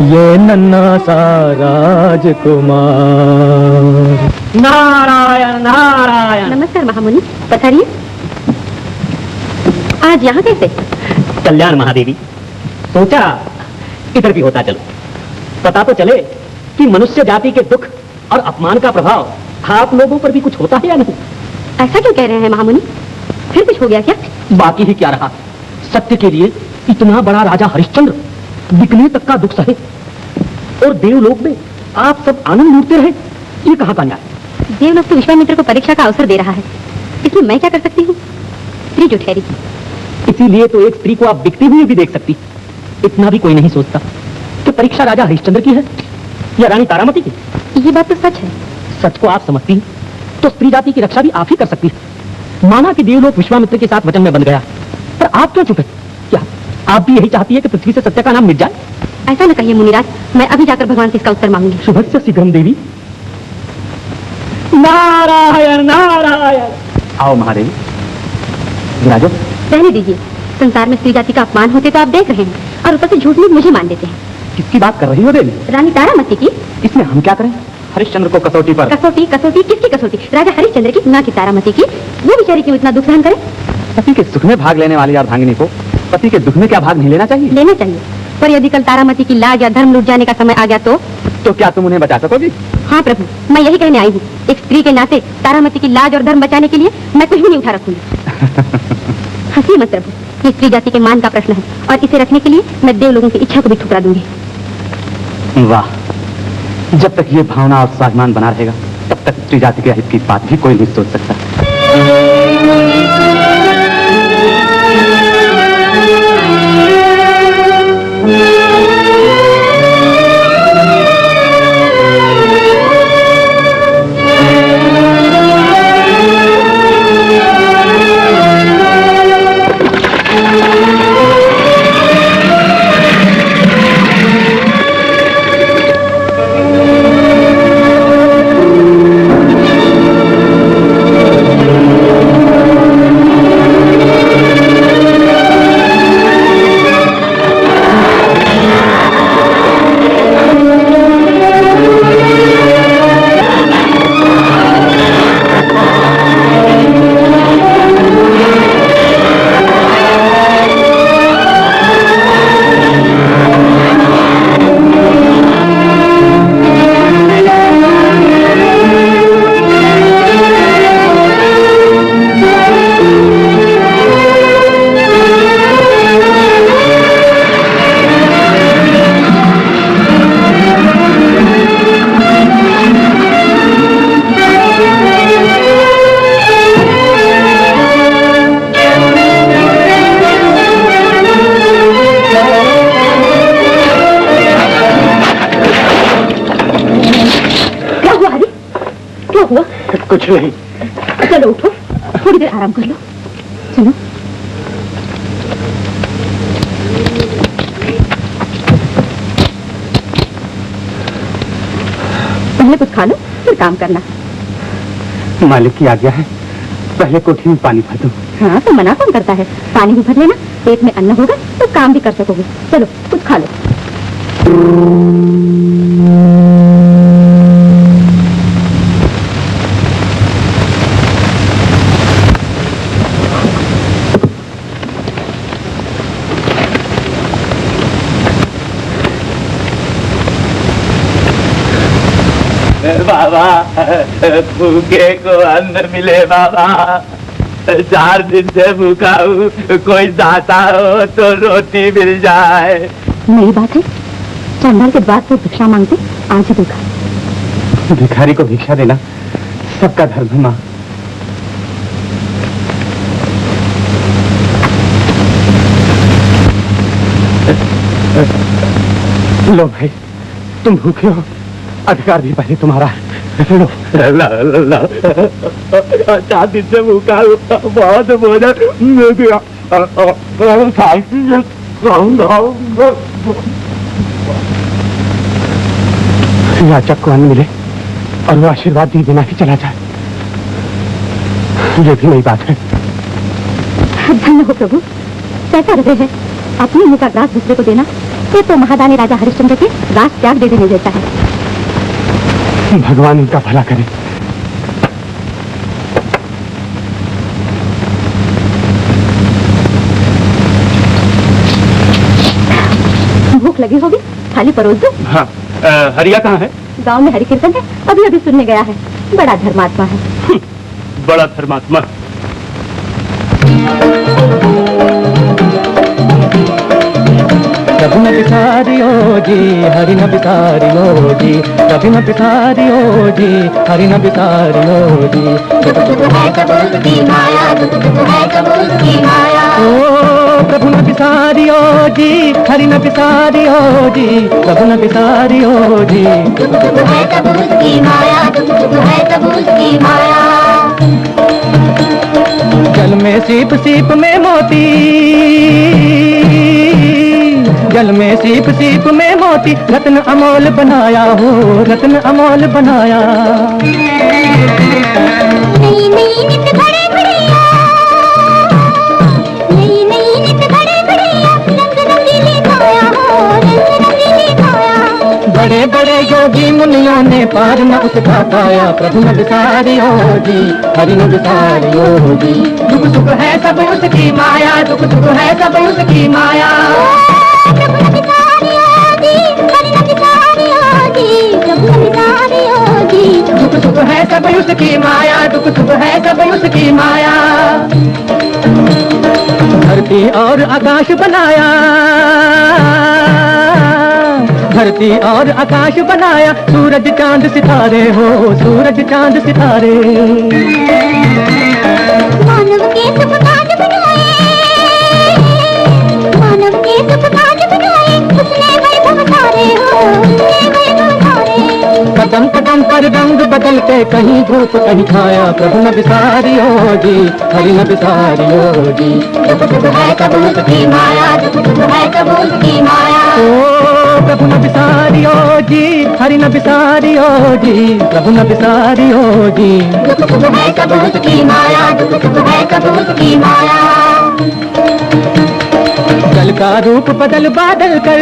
ये नन्हा सा राजकुमार। नारायण नारायण। नमस्कार महामुनि, पधारिए। आज यहाँ कैसे? कल्याण महादेवी, सोचा इधर भी होता चलो, पता तो चले कि मनुष्य जाति के दुख और अपमान का प्रभाव आप लोगों पर भी कुछ होता है या नहीं। ऐसा क्यों कह रहे हैं महामुनि? फिर कुछ हो गया क्या? बाकी ही क्या रहा, सत्य के लिए इतना बड़ा राजा हरिश्चंद्र बिकने तक का दुख सहे, और देवलोक में आप सब आनंद लूटते रहे। ये कहाँ का न्याय? देवलोक तो विश्वामित्र को परीक्षा का अवसर दे रहा है, इसमें मैं क्या कर सकती हूँ? स्त्री जो ठहरी। इसीलिए तो एक स्त्री को आप बिकती हुई भी देख सकती। इतना भी कोई नहीं सोचता कि परीक्षा राजा हरिश्चंद्र की है या रानी तारामती की। ये बात तो सच है। सच को आप समझती हैं तो स्त्री जाति की रक्षा भी आप ही कर सकती है। माना कि देवलोक विश्वामित्र के साथ वचन में बंध गया, पर आप क्यों चुप है? क्या आप भी यही चाहती है कि पृथ्वी से सत्य का नाम मिट जाए? ऐसा न कहिए मुनिराज, मैं अभी जाकर भगवान से इसका उत्तर मांगूंगी। शुभस्य शीघ्रम देवी। नारायण नारायण। आओ महादेवी, विराजो। रहने दीजिए, संसार में स्त्री जाति का अपमान होते तो आप देख रहे हैं, और ऊपर से झूठ मूठ मुझे मान देते हैं। किसकी बात कर रही हो देवी? रानी तारामती की। इसमें हम क्या करें? हरिश्चंद्र को कसौटी पर। कसौटी कसौटी किसकी कसौटी? राजा हरिश्चंद्र की, ना कि तारामती की। वो बेचारी क्यों इतना दुख सहन करे? पति के सुख में भाग लेने वाली अर्धांगिनी को पति के दुख में क्या भाग नहीं लेना चाहिए? लेना चाहिए, पर यदि कल तारामती की लाज या धर्म लूट जाने का समय आ गया तो क्या तुम उन्हें बचा सकोगी? हाँ प्रभु, मैं यही कहने आई हूँ। एक स्त्री के नाते तारामती की लाज और धर्म बचाने के लिए मैं कुछ भी नहीं उठा रखूंगी। हंसी मत प्रभु, ये स्त्री जाति के मान का प्रश्न है, और इसे रखने के लिए मैं देव लोगों की इच्छा को भी ठुकरा दूंगी। वाह, जब तक ये भावना और स्वाभिमान बना रहेगा तब तक स्त्री जाति के हित की बात भी कोई नहीं सोच सकता। कुछ नहीं। चलो उठो, थोड़ी देर आराम कर लो। चलो। पहले कुछ खा लो, फिर काम करना। मालिक की आज्ञा है, पहले कोठी में पानी भर दो। हाँ, तो मना कौन करता है? पानी भी भर लेना, पेट में अन्न होगा तो काम भी कर सकोगे। चलो कुछ खा लो। बाबा, भूखे को अन्न मिले बाबा। 4 दिन से भूखा हूँ, कोई दाता हो तो रोटी मिल जाए। नई बात है, चंडाल के द्वार पर भिक्षा मांगते आज ही देखा। भिखारी को भिक्षा देना सबका धर्म है माँ। लो भाई, तुम भूखे हो, अधिकार भी पहले तुम्हारा है। लो। चार दिन से भूखा बहुत भोजन मिल गया। याचक को अन्न मिले और वो आशीर्वाद दिए बिना ही चला जाए, ये भी नई बात है। धन्य हो प्रभु, कैसा हृदय है। अपने मुंह का ग्रास दूसरे को देना, ये तो महादानी राजा हरिश्चंद्र के राज त्याग दे देने जैसा है। भगवान उनका भला करे। भूख लगी होगी, थाली परोस दो। हाँ, हरिया कहाँ है? गांव में हरि कीर्तन है, अभी अभी सुनने गया है। बड़ा धर्मात्मा है। बड़ा धर्मात्मा। प्रभु न बिसारियो जी, हरि न बिसारियो जी, प्रभु न बिसारियो जी, हरि न बिसारियो जी। ओ प्रभु न बिसारियो जी, हरि न बिसारियो जी, प्रभु न बिसारियो जी। जल में सीप सीप में मोती, जल में सीप सीप में मोती, रत्न अमोल बनाया हो, रत्न अमोल बनाया। नई नई नित घड़े घड़िया, नई नई नित घड़े घड़िया, रंग रंगीली काया हो, रंग रंगीली काया। बड़े बड़े योगी मुनियों ने पार न उसका पाया। प्रभु न बिसारियो जी, हरि न बिसारियो जी। दुख सुख है सब उसकी माया, दुख सुख है सब उसकी माया। प्रभु न बिसारियो जी, हरि न बिसारियो जी, प्रभु न बिसारियो जी। दुख सुख है सब उसकी माया, दुख सुख है सब उसकी माया। धरती और आकाश बनाया, धरती और आकाश बनाया, सूरज चांद सितारे हो, सूरज चांद सितारे। मानव के सुख काज बनाए, मानव के सुख काज बनाए, उसने वैभव धारे हो, उसने वैभव धारे। कदम कदम पर रंग बदल के कहीं धूप कहीं छाया। प्रभु न बिसारियो जी, हरि न बिसारियो जी। दुख सुख है सब उसकी माया, दुख सुख है सब उसकी माया। ओ प्रभु न बिसारियो जी, हरि न बिसारियो जी, प्रभु न बिसारियो जी। दुख सुख है सब उसकी माया, दुख सुख है सब उसकी माया। जल का रूप बदल बादल कर,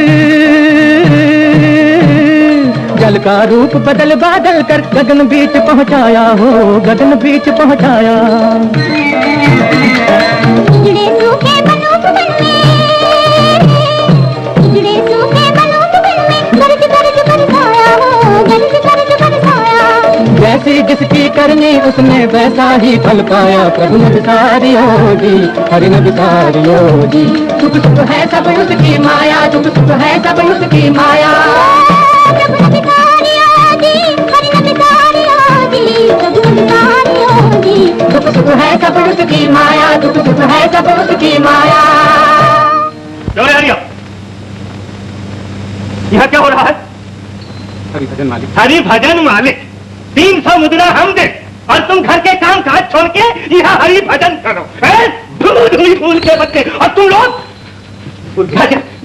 जल का रूप बदल बादल कर, गगन बीच पहुंचाया हो, गगन बीच पहुंचाया। उजड़े सूखे बनूपवन में, उजड़े सूखे बनूपवन में, गरज गरज बरसाया हो, गरज गरज बरसाया। जैसी जिसकी करनी उसने वैसा ही फल पाया। प्रभु न बिसारियो जी, हरि न बिसारियो जी। सुख सुख है सब उसकी माया, सुख सुख है सब उसकी माया। प्रभु न बिसारियो जी, हरि न बिसारियो जी, प्रभु न बिसारियो जी। सुख सुख है सब उसकी माया, दुख सुख है सब उसकी माया। यहाँ क्या हो रहा है? हरि भजन मालिक। हरि भजन मालिक, 300 मुद्रा हम दे और तुम घर के काम काज छोड़ के यहाँ हरि भजन करो। धूल के बच्चे, और तुम लोग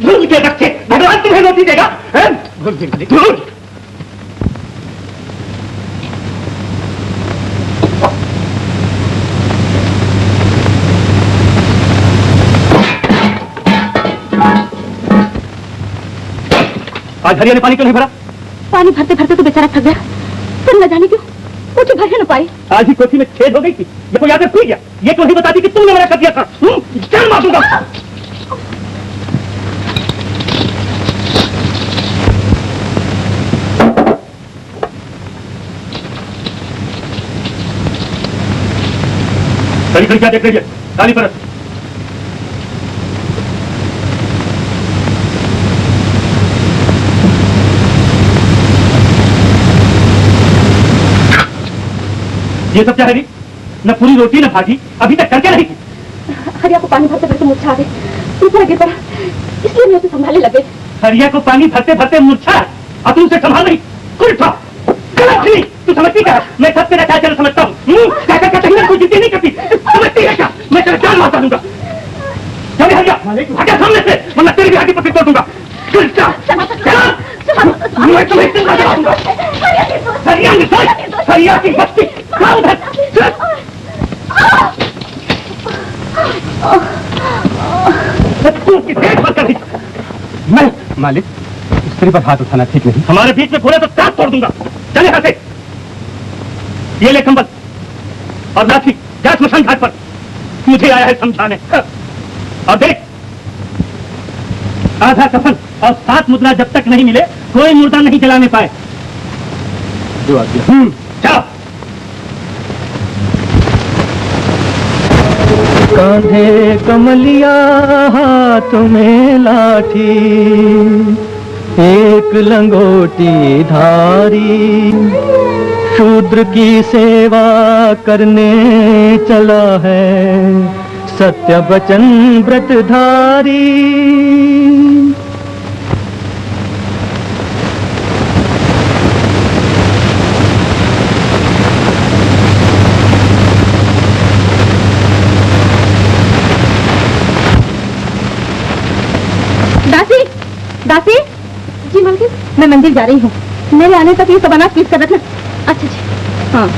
धूल के बच्चे, भगवान तुम्हें रोटी देगा? धूल। आज हरिया ने पानी क्यों नहीं भरा? पानी भरते भरते तो बेचारा थक गया, फिर न जाने क्यों कुछ भर न पाई। आज ही कोठी में छेद हो गई थी, ये कोई आकर पी गया। ये तो नहीं बताती कि तुमने मेरा कर दिया था। चल मार दूंगा। कड़ी क्या देख रही है? काली परत। ये सब क्या है? न पूरी रोटी न भाजी, अभी तक करके नहीं की। हरिया को पानी भरते भरते मुझे आ गए, ऊपर गिर पड़ा, इसलिए मैं उसे संभालने लगे। सरिया को पानी भरते भरते मूर्छा है और तू उसे संभाल नहीं। उठा तू समझती क्या? मैं सब तेरा चाल समझता हूँ। कोई जिद्दी नहीं करती, समझती है क्या? मैं तेरा जान मारता दूंगा। चल हरिया, हटा सामने से, वरना तेरी भी हड्डी पसंद कर दूंगा। मैं तुम्हें जिंदा जला दूंगा। सरिया निशान, सरिया की बस्ती, कहाँ उधर? तू किस देश पर कर रही? मैं मालिक, स्त्री पर हाथ उठाना ठीक नहीं। हमारे बीच में बोले तो दांत तोड़ दूंगा। चले यहाँ से। ये ले कंबल और लाठी, जा स्मशान घाट पर। मुझे आया है समझाने। और देख, आधा कफन और 7 मुद्रा जब तक नहीं मिले कोई मुर्दा नहीं जलाने पाए। जो आज्ञा। जाओ। कांधे कमलिया हाथ में लाठी, एक लंगोटी धारी, शूद्र की सेवा करने चला है सत्य वचन व्रतधारी। दासी, दासी। जी मालकिन, मैं मंदिर जा रही हूँ। मेरे आने तक ये सब अनाज पीस कर रखना। अच्छा जी। हाँ।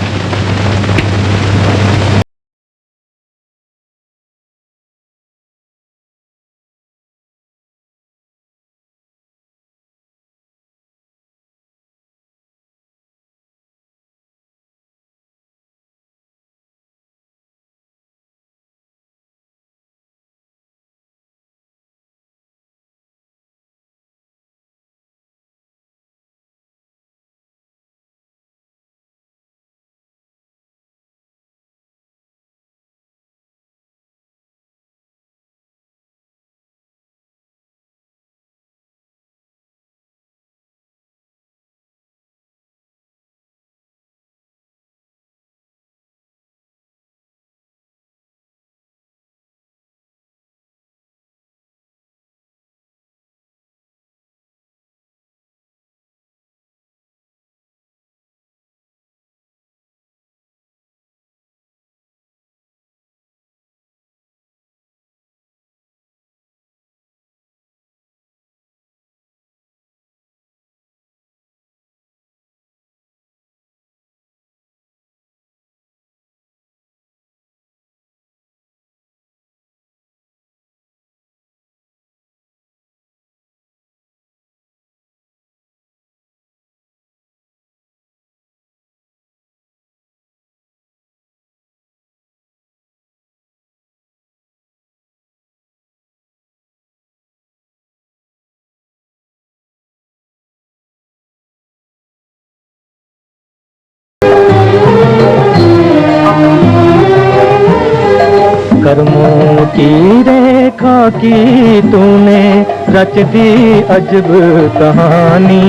कर्मों की रेखा की तूने रच दी अजब कहानी,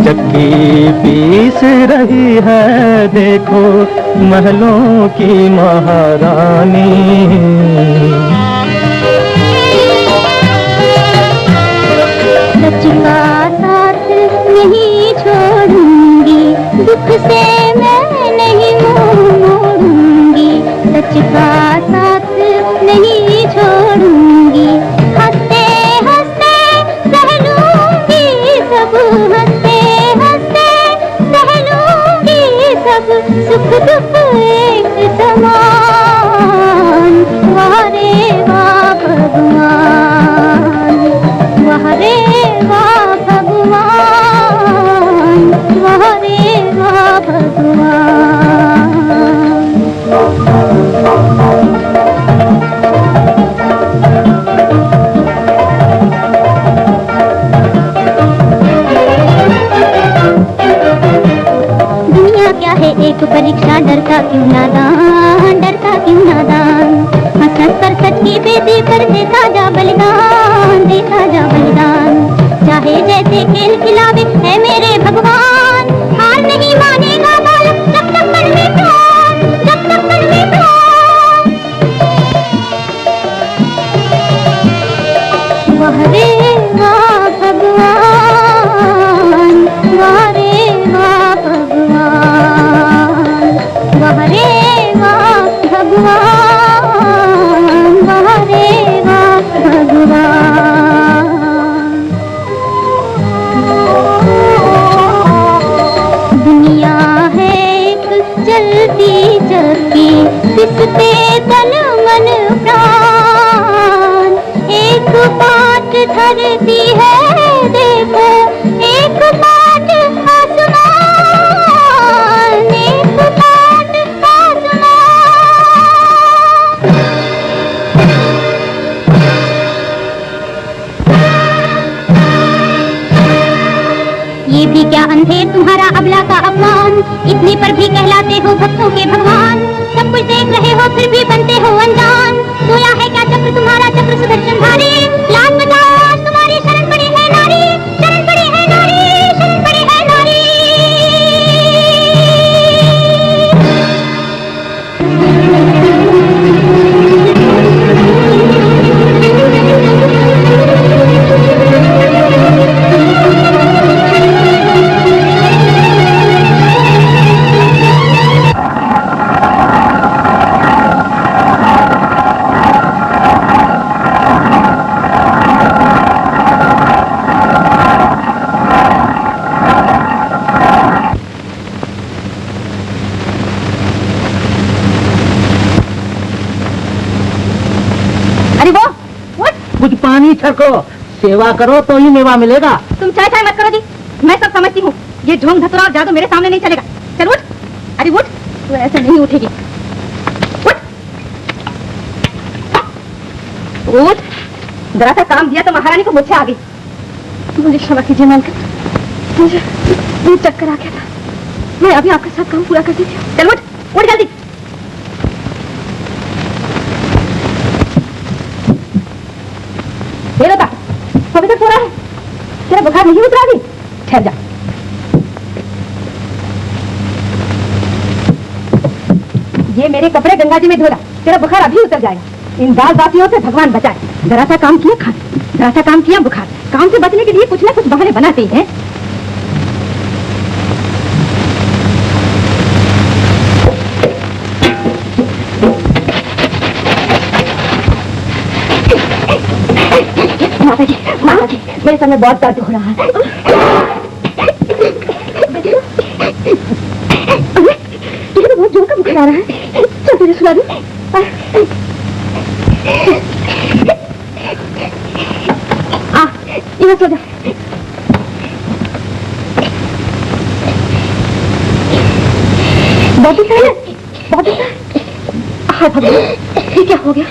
चक्की पीस रही है देखो महलों की महारानी। सच का साथ नहीं छोड़ूंगी, दुख से मैं नहीं मोड़ूंगी। सच का साथ नहीं छोड़ूंगी, हंसते हंसते सह लूंगी सब, हंसते हंसते सह लूंगी सब, सुख दुख एक समान। वाह रे वाह भगवान, वाह रे वाह भगवान, वाह रे वाह भगवान। दुनिया क्या है एक परीक्षा, डरता क्यों नादान, डरता क्यों नादान। हंस हंस कर सच की बेदी कर देता जा बलिदान, देता जा बलिदान। चाहे जैसे खेल खिलावे है मेरे भगवान, हार नहीं मानेगा बालक जब तक मन में प्राण, जब तक मन में प्राण। वाह रे वाह एक पाँच धरती है देखो, एक पाँच आसमान, एक पाँच आसमान। ये भी क्या अंधेर तुम्हारा अबला का अपमान, इतने पर भी कहलाते हो भक्तों के भगवान। सब कुछ देख रहे हो फिर भी बनते हो अनजान, सोया है क्या चक्र तुम्हारा चक्र सुदर्शनधारी। लाख बचाओ आज तुम्हारी शरण पड़ी है नारी, शरण पड़ी है नारी, शरण पड़ी है नारी। कुछ पानी छको, सेवा करो तो ही मेवा मिलेगा। तुम चाय चाय मत करो जी, मैं सब समझती हूँ। ये ढोंग धतुरा और जादू मेरे सामने नहीं चलेगा। चल उठ, अरे उठ, तू ऐसे नहीं उठेगी। उठ, उठ, जरा सा काम दिया तो महारानी को मुझसे आ गई। मुझे क्षमा कीजिए मालकिन, मुझे चक्कर आ गया था। मैं अभी आपके साथ काम पूरा कर देती हूँ। चल उठ, उठ जल्दी। बेटा अभी तक सो रहा है, तेरा बुखार नहीं उतरा अभी? ठहर जा। ये मेरे कपड़े गंगा जी में धोला, तेरा बुखार अभी उतर जाएगा। इन दाल बातियों से भगवान बचाए। जरा सा काम किया खाना, जरा सा काम किया बुखार। काम से बचने के लिए कुछ ना कुछ बहाने बनाते हैं। माता जी, मेरे सर में बहुत दर्द हो रहा है। तुझे तो बहुत जोर का बुखार आ रहा है। चल तुझे सुला दूं। यहाँ सो जा। बहुत है, बहुत है। हाय भगवान, ये क्या हो गया?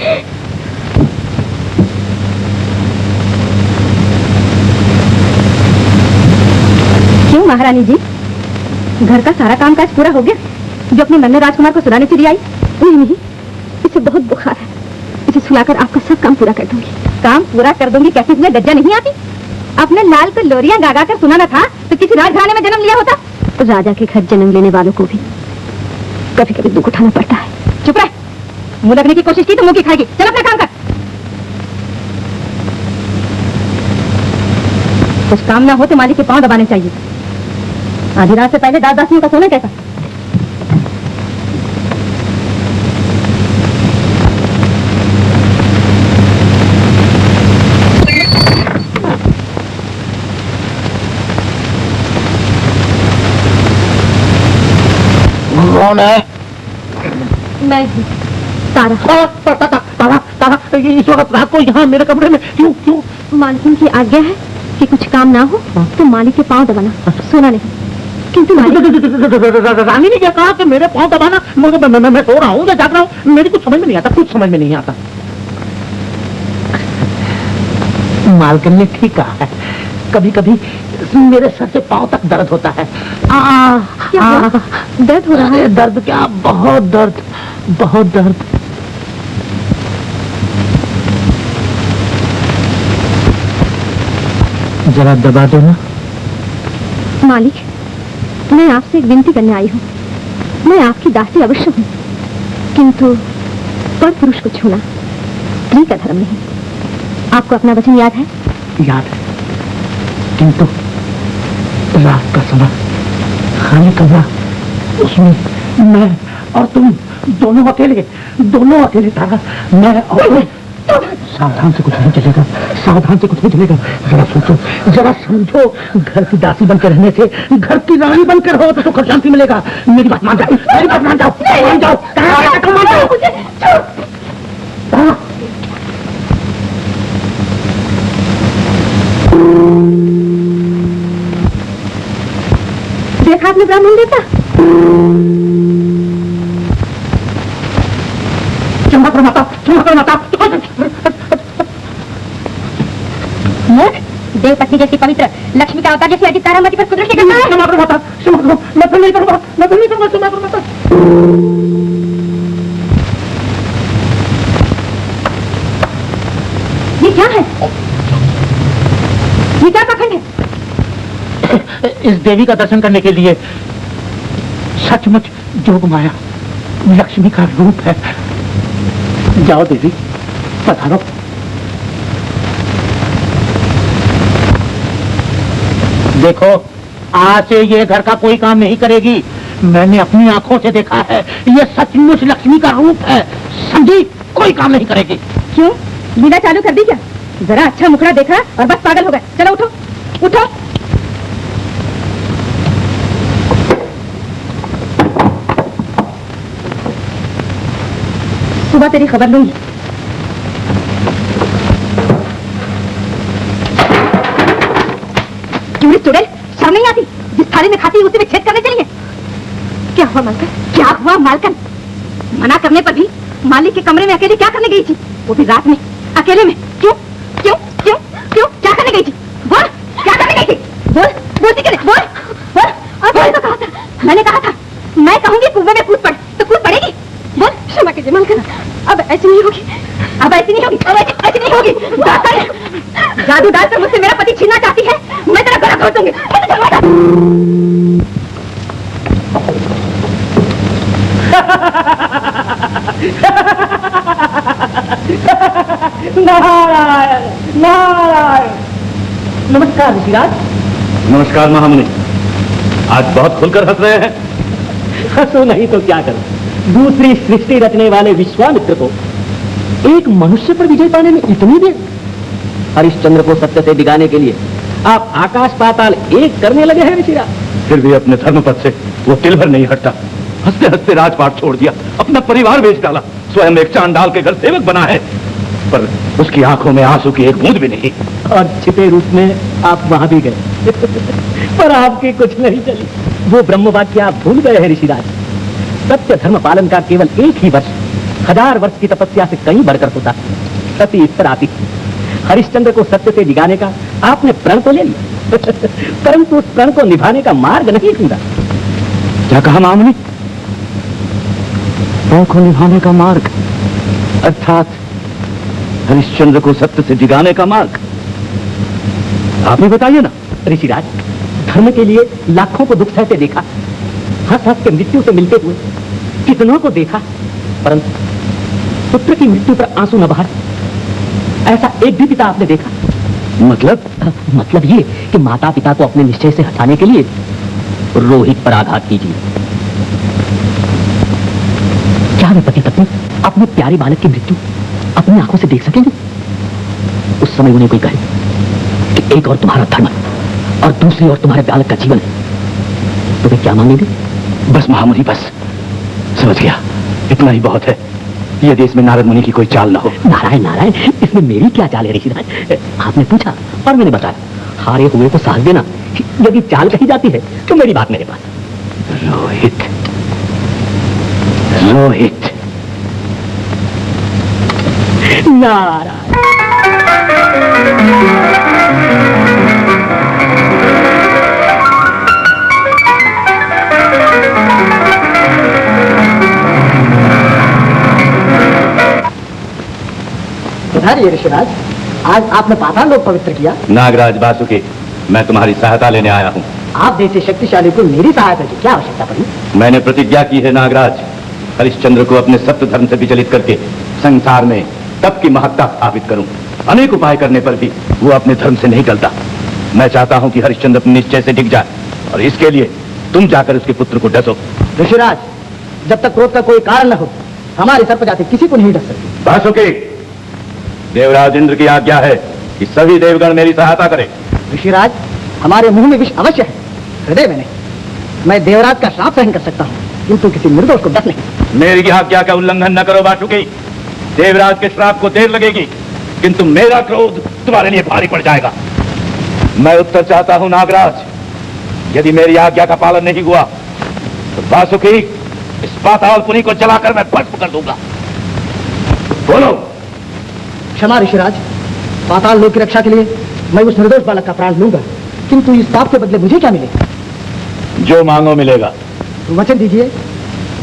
क्यों महारानी जी, घर का सारा काम काज पूरा हो गया जो अपने नन्हे राजकुमार को सुलाने चली आई? नहीं, इसे बहुत बुखार है। इसे सुलाकर आपका सब काम पूरा कर दूंगी। काम पूरा कर दूंगी कैसे? इसमें लज्जा नहीं आती? अपने लाल को लोरियां गा कर सुनाना था तो किसी राजघराने में जन्म लिया होता। राजा के घर जन्म लेने वालों को भी कभी कभी दुख उठाना पड़ता है। चुप रह, मुंह लगने की कोशिश की तो मुंह की खाएगी। चल अपना काम कर। कुछ काम ना हो तो मालिक के पांव दबाने चाहिए। आधी रात से पहले दास दासियों का सोना कैसा? कौन है? मैं तारा। तारा, इस वक्त रात को यहाँ मेरे कमरे में क्यों? मालकिन की आज्ञा है कि कुछ काम ना हो तो मालिक के पांव दबाना, सोना नहीं। किंतु रानी ने क्या कहा कि मेरे पांव दबाना? मैं सो रहा हूँ या जाग रहा हूँ? मेरी कुछ समझ में नहीं आता, कुछ समझ में नहीं आता। मालकिन ने ठीक कहा है, कभी कभी मेरे सर से पांव तक दर्द होता है। दर्द हो रहा है? दर्द क्या, बहुत दर्द, बहुत दर्द। जरा दबा दो ना। मालिक, मैं आपसे एक विनती करने आई हूँ। मैं आपकी दासी अवश्य हूँ, किंतु पर पुरुष को छूना स्त्री का धर्म नहीं। आपको अपना वचन याद है? याद है, किंतु रात का समय, खाली कमरा, उसमें मैं और तुम दोनों अकेले तारा। मैं और सावधान से कुछ नहीं चलेगा, सावधान से कुछ नहीं चलेगा। जरा सोचो, जरा समझो, घर की दासी बनकर रहने से घर की रानी बनकर हो तो सुख शांति मिलेगा। मेरी बात मान जाओ, मेरी बात मान जाओ, मान जाओ, मान जाओ। देखा आपने ब्राह्मण देवता? क्षमा करो माता, क्षमा करो माता। देव पत्नी जैसी पवित्र, लक्ष्मी का अवतार जैसी अजित तारामती पर कुदरत करना है। क्षमा करो माता, क्षमा करो, मैं फिर नहीं करूंगा, मैं फिर नहीं करूंगा, क्षमा करो माता। ये क्या है? ये क्या पाखंड है? इस देवी का दर्शन करने के लिए सचमुच जोग माया लक्ष्मी का रूप है। जाओ देवी, पधारो। देखो, आज से ये घर का कोई काम नहीं करेगी। मैंने अपनी आंखों से देखा है, ये सचमुच लक्ष्मी का रूप है। समझी? कोई काम नहीं करेगी। क्यों? लीला चालू कर दी क्या? जरा अच्छा मुखड़ा देखा और बस पागल हो गए। चलो उठो, उठो। सुबह तेरी खबर लूंगी। क्यों रे चुड़ैल, शर्म नहीं आती? जिस थाली में खाती उसी में छेद करने चली है। क्या हुआ मालकन? क्या हुआ मालकन? मना करने पर भी मालिक के कमरे में अकेले क्या करने गई थी? वो भी रात में, अकेले में। क्यों क्यों क्यों क्यों? क्या करने गई थी? बोल, क्या करने गई थी? बोल, बोलती क्यों नहीं? बोल बोल। और मैंने तो कहा था, मैंने कहा था, मैं कहूंगी कुएं में कूद पड़ तो कूद पड़ेगी। बोल। क्षमा कीजिए मालकन, अब ऐसी नहीं होगी, अब ऐसी नहीं होगी, अब ऐसी नहीं होगी। जादू डालकर मुझसे मेरा पति छीनना चाहती है, मैं तेरा गला घोट दूंगी। नारायण नारायण। नमस्कार ऋषिराज। नमस्कार महामुनि। आज बहुत खुलकर हंस रहे हैं। हंसो नहीं तो क्या करो, दूसरी सृष्टि रचने वाले विश्वामित्र को एक मनुष्य पर विजय पाने में इतनी देर। हरिश्चंद्र को सत्य से डिगाने के लिए आप आकाश पाताल एक करने लगे हैं ऋषिराज। फिर भी अपने धर्मपद से वो तिल भर नहीं हटता। हंसते हंसते राजपाट छोड़ दिया, अपना परिवार बेच डाला, स्वयं एक चांडाल के घर सेवक बना है, पर उसकी आंखों में आंसू की एक बूंद भी नहीं। और छिपे रूप में आप वहां भी गए पर आपकी कुछ नहीं चली। वो ब्रह्म वाक्य आप भूल गए हैं ऋषिराज। सत्य धर्म पालन का केवल एक ही वर्ष 1000 वर्ष की तपस्या से कहीं बढ़कर होता। सती इस पर आती। हरिश्चंद्र को सत्य से जिगाने का आपने प्रण तो ले लिया परंतु उस प्रण को निभाने का मार्ग नहीं ढूंढा। क्या कहा महामुनि? प्रण को निभाने का मार्ग अर्थात हरिश्चंद्र को सत्य से जिगाने का मार्ग आप ही बताइए ना। ऋषिराज, धर्म के लिए लाखों को दुख सहते देखा, हंस हंस के मृत्यु से मिलते हुए कितनों को देखा, परंतु पुत्र की मृत्यु पर आंसू न बहाए ऐसा एक भी पिता आपने देखा? मतलब ये कि माता पिता को अपने निश्चय से हटाने के लिए रोहित पर आघात कीजिए। क्या वे पति पत्नी अपने प्यारे बालक की मृत्यु अपनी आंखों से देख सकेंगे? उस समय उन्हें कोई कहे कि एक और तुम्हारा धर्म और दूसरी और तुम्हारे बालक का जीवन है, तो वे क्या मांगेंगे? बस महामुनि बस, समझ गया, इतना ही बहुत है। यदि इसमें नारद मुनि की कोई चाल ना हो। नारायण नारायण, इसमें मेरी क्या चाल है ऋषिराज? आपने पूछा और मैंने बताया। हारे हुए को साथ देना, यदि चाल कही जाती है तो मेरी बात मेरे पास। रोहित रोहित नारायण। सुधारिए ऋषिराज, आज आपने पाताल लोक पवित्र किया। नागराज वासुकी, मैं तुम्हारी सहायता लेने आया हूँ। आप जैसे शक्तिशाली को मेरी सहायता की क्या आवश्यकता पड़ी? मैंने प्रतिज्ञा की है नागराज, हरिश्चंद्र को अपने सत्य धर्म से विचलित करके संसार में तप की महत्ता स्थापित करूं। अनेक उपाय करने पर भी वो अपने धर्म से नहीं टलता। मैं चाहता हूं कि हरिश्चंद्र अपने निश्चय से डिग जाए, और इसके लिए तुम जाकर उसके पुत्र को डसो। ऋषिराज, जब तक क्रोध का कोई कारण न हो, हमारे सर पर जाते किसी को नहीं डस सकते। वासुकी, देवराज इंद्र की आज्ञा है कि सभी देवगण मेरी सहायता करें। ऋषिराज, हमारे मुंह में विष अवश्य है, हृदय में नहीं। मैं देवराज का श्राप सहन कर सकता हूँ, किंतु किसी निर्दोष को डस नहीं। मेरी आज्ञा का उल्लंघन न करो वासुकी। देवराज के श्राप को देर लगेगी, किंतु मेरा क्रोध तुम्हारे लिए भारी पड़ जाएगा। मैं उत्तर चाहता हूं नागराज, यदि मेरी आज्ञा का पालन नहीं हुआ तो वासुकी इस पातालपुरी को जलाकर मैं भस्म कर दूंगा। बोलो। क्षमा ऋषिराज, पाताल लोक की रक्षा के लिए मैं उस निर्दोष बालक का प्राण लूंगा, किंतु इस पाप के बदले मुझे क्या मिलेगा? जो मांगो मिलेगा। वचन दीजिए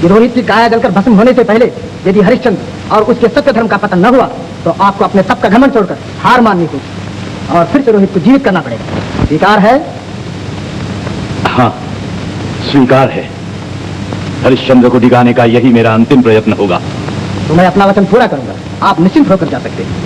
कि रोहित की काया जलकर भस्म होने से पहले यदि हरिश्चंद्र और उसके सत्य धर्म का पतन न हुआ तो आपको अपने सबका घमंड छोड़कर हार माननी होगी और फिर से रोहित को जीवित करना पड़ेगा। स्वीकार है? हाँ, स्वीकार है। हरिश्चंद्र को डिगाने का यही मेरा अंतिम प्रयत्न होगा। तो मैं अपना वचन पूरा करूंगा, आप निश्चिंत होकर जा सकते हैं।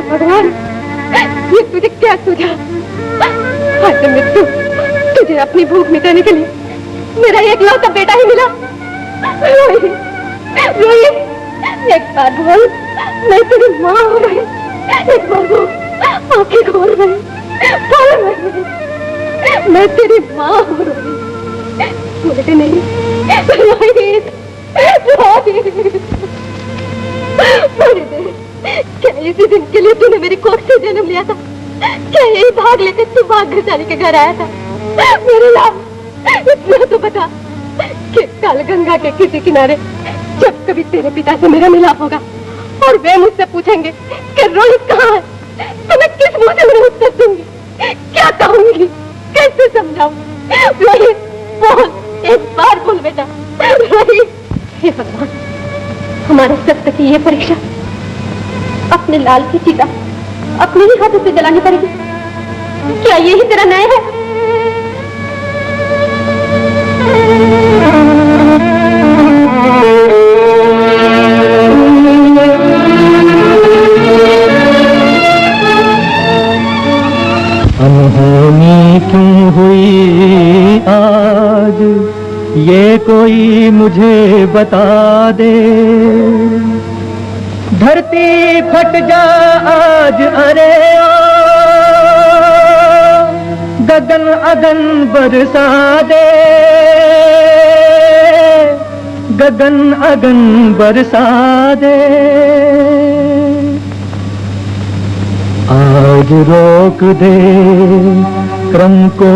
भगवान, ये तुझे क्या सूझा? आज मृत्यु तुझे अपनी भूख मिटाने के लिए मेरा एकलौता बेटा ही मिला। रोहित, रोहित, एक बार बोल, मैं तेरी माँ हो रही। एक बार बोल, आंखें खोल रही, बोल रही, मैं तेरी माँ हो रही। बोलते नहीं, रोहित, रोहित, क्या इसी दिन के लिए तूने मेरी कोख से जन्म लिया था? क्या यही भाग लेकर तू भाग घसाने के घर आया था? मेरे लाल, इतना तो बता कि काल गंगा के किसी किनारे जब कभी तेरे पिता से मेरा मिलाप होगा और वे मुझसे पूछेंगे कि रोहित कहाँ है, तो मैं किस मुंह से उन्हें उत्तर दूंगी? क्या कहूंगी? कैसे समझाऊं? रोहित बोल, एक बार बोल बेटा। रोहित, हे भगवान, हमारे सत्य की ये परीक्षा अपने लाल की चिता अपने ही हाथों से जलानी पड़ेगी। क्या यही तेरा न्याय है? अनहोनी क्यों हुई आज, ये कोई मुझे बता दे। धरती फट जा आज, अरे ओ गगन अगन बरसा दे, गगन अगन बरसा दे। आज रोक दे क्रम को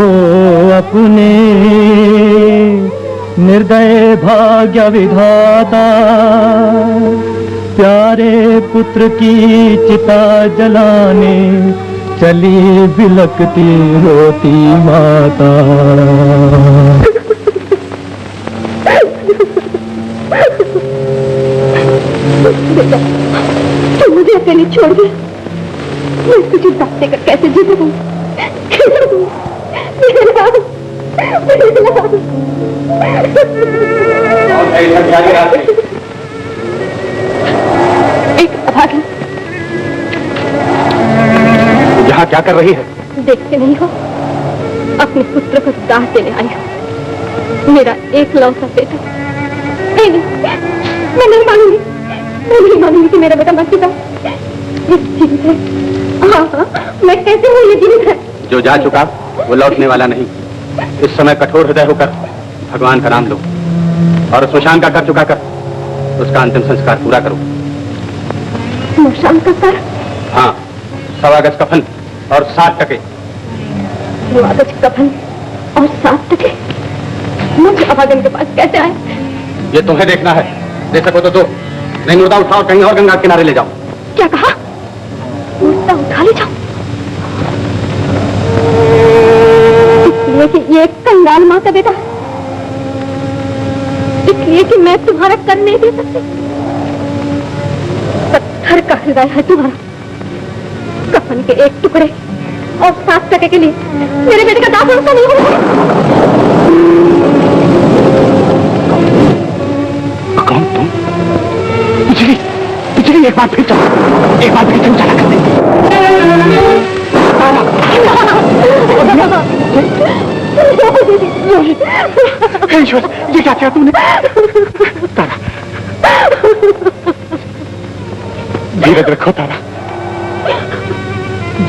अपने, निर्दय भाग्य विधाता, प्यारे पुत्र की चिता जलाने चली बिलकती रोती माता। बेटा, तू मुझे अकेले छोड़ दे, मैं तुझे बात देकर कैसे जी सकूं? एक अभागी यहाँ क्या कर रही है? देखते नहीं हो, अपने पुत्र को दाह देने आई हो। मेरा एक लौता बेटा। नहीं, मैं नहीं मानूंगी, मैं नहीं मानूंगी कि मेरा बेटा मर चुका है। ये जीवित है। हाँ हाँ, मैं कैसे हूँ ये जीवित है? जो जा चुका वो लौटने वाला नहीं। इस समय कठोर हृदय होकर भगवान का नाम लो और स्मशान का कर चुका कर उसका अंतिम संस्कार पूरा करो। स्मशान का कर? हाँ, 1.25 गज कफन और 7 टके। 1.25 गज कफन और 7 टके? मुझे अभागन के पास कैसे आए? ये तुम्हें देखना है। दे सको तो दो, नहीं मुर्दा उठाओ कहीं और गंगा किनारे ले जाओ। क्या कहा? मुर्दा उठा ले जाओ? इसलिए कि ये कंगाल माँ का बेटा, इसलिए कि मैं तुम्हारा कर नहीं दे सकती। पत्थर का हृदय है तुम्हारा। कफन के एक टुकड़े और 7 टके के लिए मेरे बेटे का दाह भरोसा नहीं होगा। कौन तुम? बिजली, बिजली एक बार फिर चलो, एक बार फिर चला कर दे। ईश्वर, ये क्या किया तूने? तारा, धीरज रखो तारा।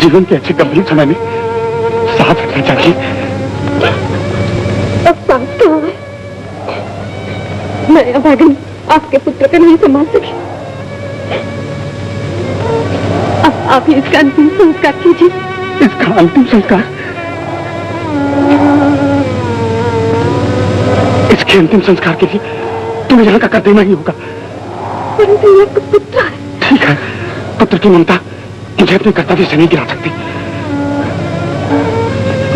जीवन के अच्छे गंभीर समय में साथ रखना चाहिए। अब सांस कहाँ है? मैं अभागन आपके पुत्र को नहीं संभाल सकी। अब आप ही इसका अंतिम संस्कार कीजिए। इसका अंतिम संस्कार? इसके अंतिम संस्कार के लिए तुम्हें यहाँ का कर देना ही होगा। परंतु ये तो पुत्र है। ठीक है, पुत्र की ममता मुझे अपने कर्तव्य से नहीं गिरा सकती।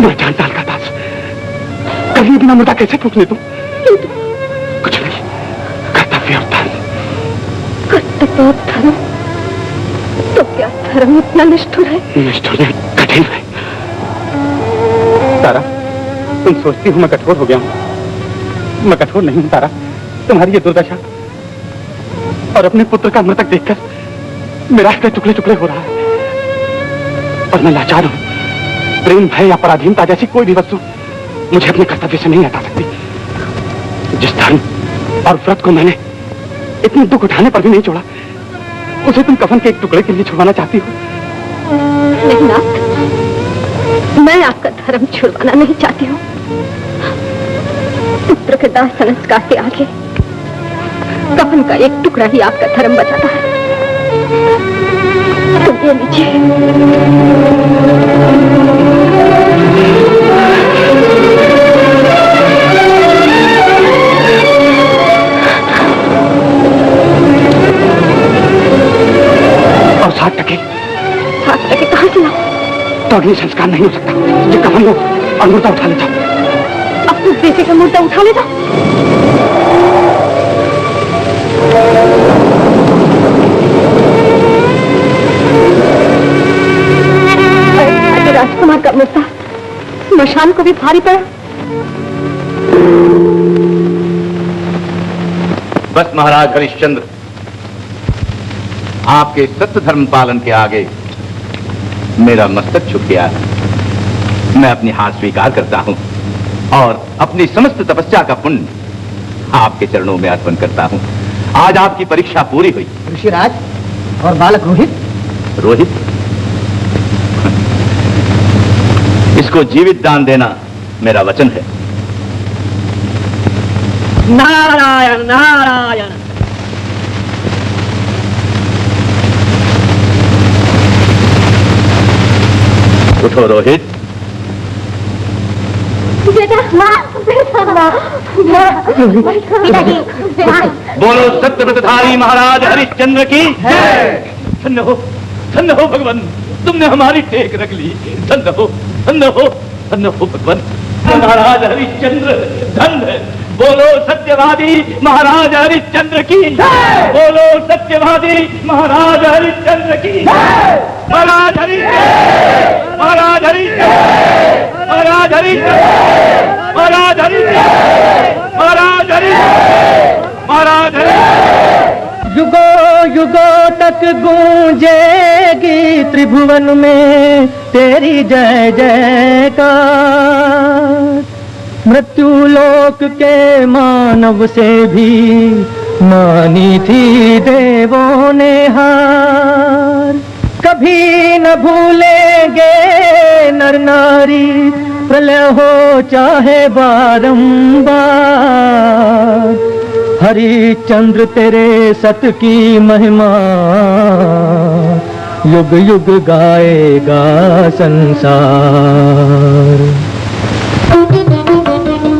मैं जान डाल का दास, कभी बिना मुर्दा कैसे फूकने तुम? कुछ नहीं, कर्तव्य और धर्म। कर्तव्य और धर्म? तो क्या धर्म इतना निष्ठुर है? निष्ठुर नहीं, कठिन है। तारा, तुम सोचती हो मैं कठोर हो गया हूँ। मैं कठोर नहीं हूँ तारा। तुम्हारी ये दुर्दशा और अपने पुत्र का मृतक देखकर मेरा हृदय टुकड़े टुकड़े हो रहा है और मैं लाचार हूँ। प्रेम, भय या पराधीनता जैसी कोई भी वस्तु मुझे अपने कर्तव्य से नहीं हटा सकती। जिस धर्म और व्रत को मैंने इतने दुख उठाने पर भी नहीं छोड़ा, उसे तुम कफन के एक टुकड़े के लिए छुड़वाना चाहती हो। नहीं नाथ, मैं आपका धर्म छुड़वाना नहीं चाहती हूँ। पुत्र के दाह संस्कार के आगे कफन का एक टुकड़ा ही आपका धर्म बचाता है। तुम ये लीजिए। और 7 टके? 7 टके कहाँ से लाओ? तो अग्नि संस्कार नहीं हो सकता। ये कफन लो और मुर्दा उठा ले जाओ। अपने बेटे का मुर्दा उठा ले जाओ। राजकुमार का मुर्दा स्मशान को भी भारी पड़ा। बस महाराज हरिश्चंद्र, आपके सत्य धर्म पालन के आगे मेरा मस्तक झुक गया है। मैं अपनी हार स्वीकार करता हूं और अपनी समस्त तपस्या का पुण्य आपके चरणों में अर्पण करता हूं। आज आपकी परीक्षा पूरी हुई। ऋषिराज और बालक रोहित? रोहित? इसको जीवित दान देना मेरा वचन है। नारायण नारायण। उठो रोहित। बेटा, पिताजी। बोलो सत्यव्रतधारी महाराज हरिश्चंद्र की जय। धन्य हो भगवान, तुमने हमारी टेक रख ली। धन्य हो भगवान। महाराज हरिश्चंद्र धन्य। बोलो सत्यवादी महाराज हरिश्चंद्र की जय। बोलो सत्यवादी महाराज हरिश्चंद्र की जय। महाराज हरिश्चंद्र, महाराज हरिश्चंद्र, महाराज हरिश्चंद्र, महाराज हरिश्चंद्र, महाराज हरिश्चंद्र, महाराज हरिश्चंद्र। युगों युगों तक गूंजेगी त्रिभुवन में तेरी जय जयकार। मृत्यु लोक के मानव से भी मानी थी देवों ने हार, कभी न भूलेंगे नर नारी, प्रलय हो चाहे बारंबार। हरिश्चंद्र तेरे सत की महिमा, युग युग गाएगा संसार।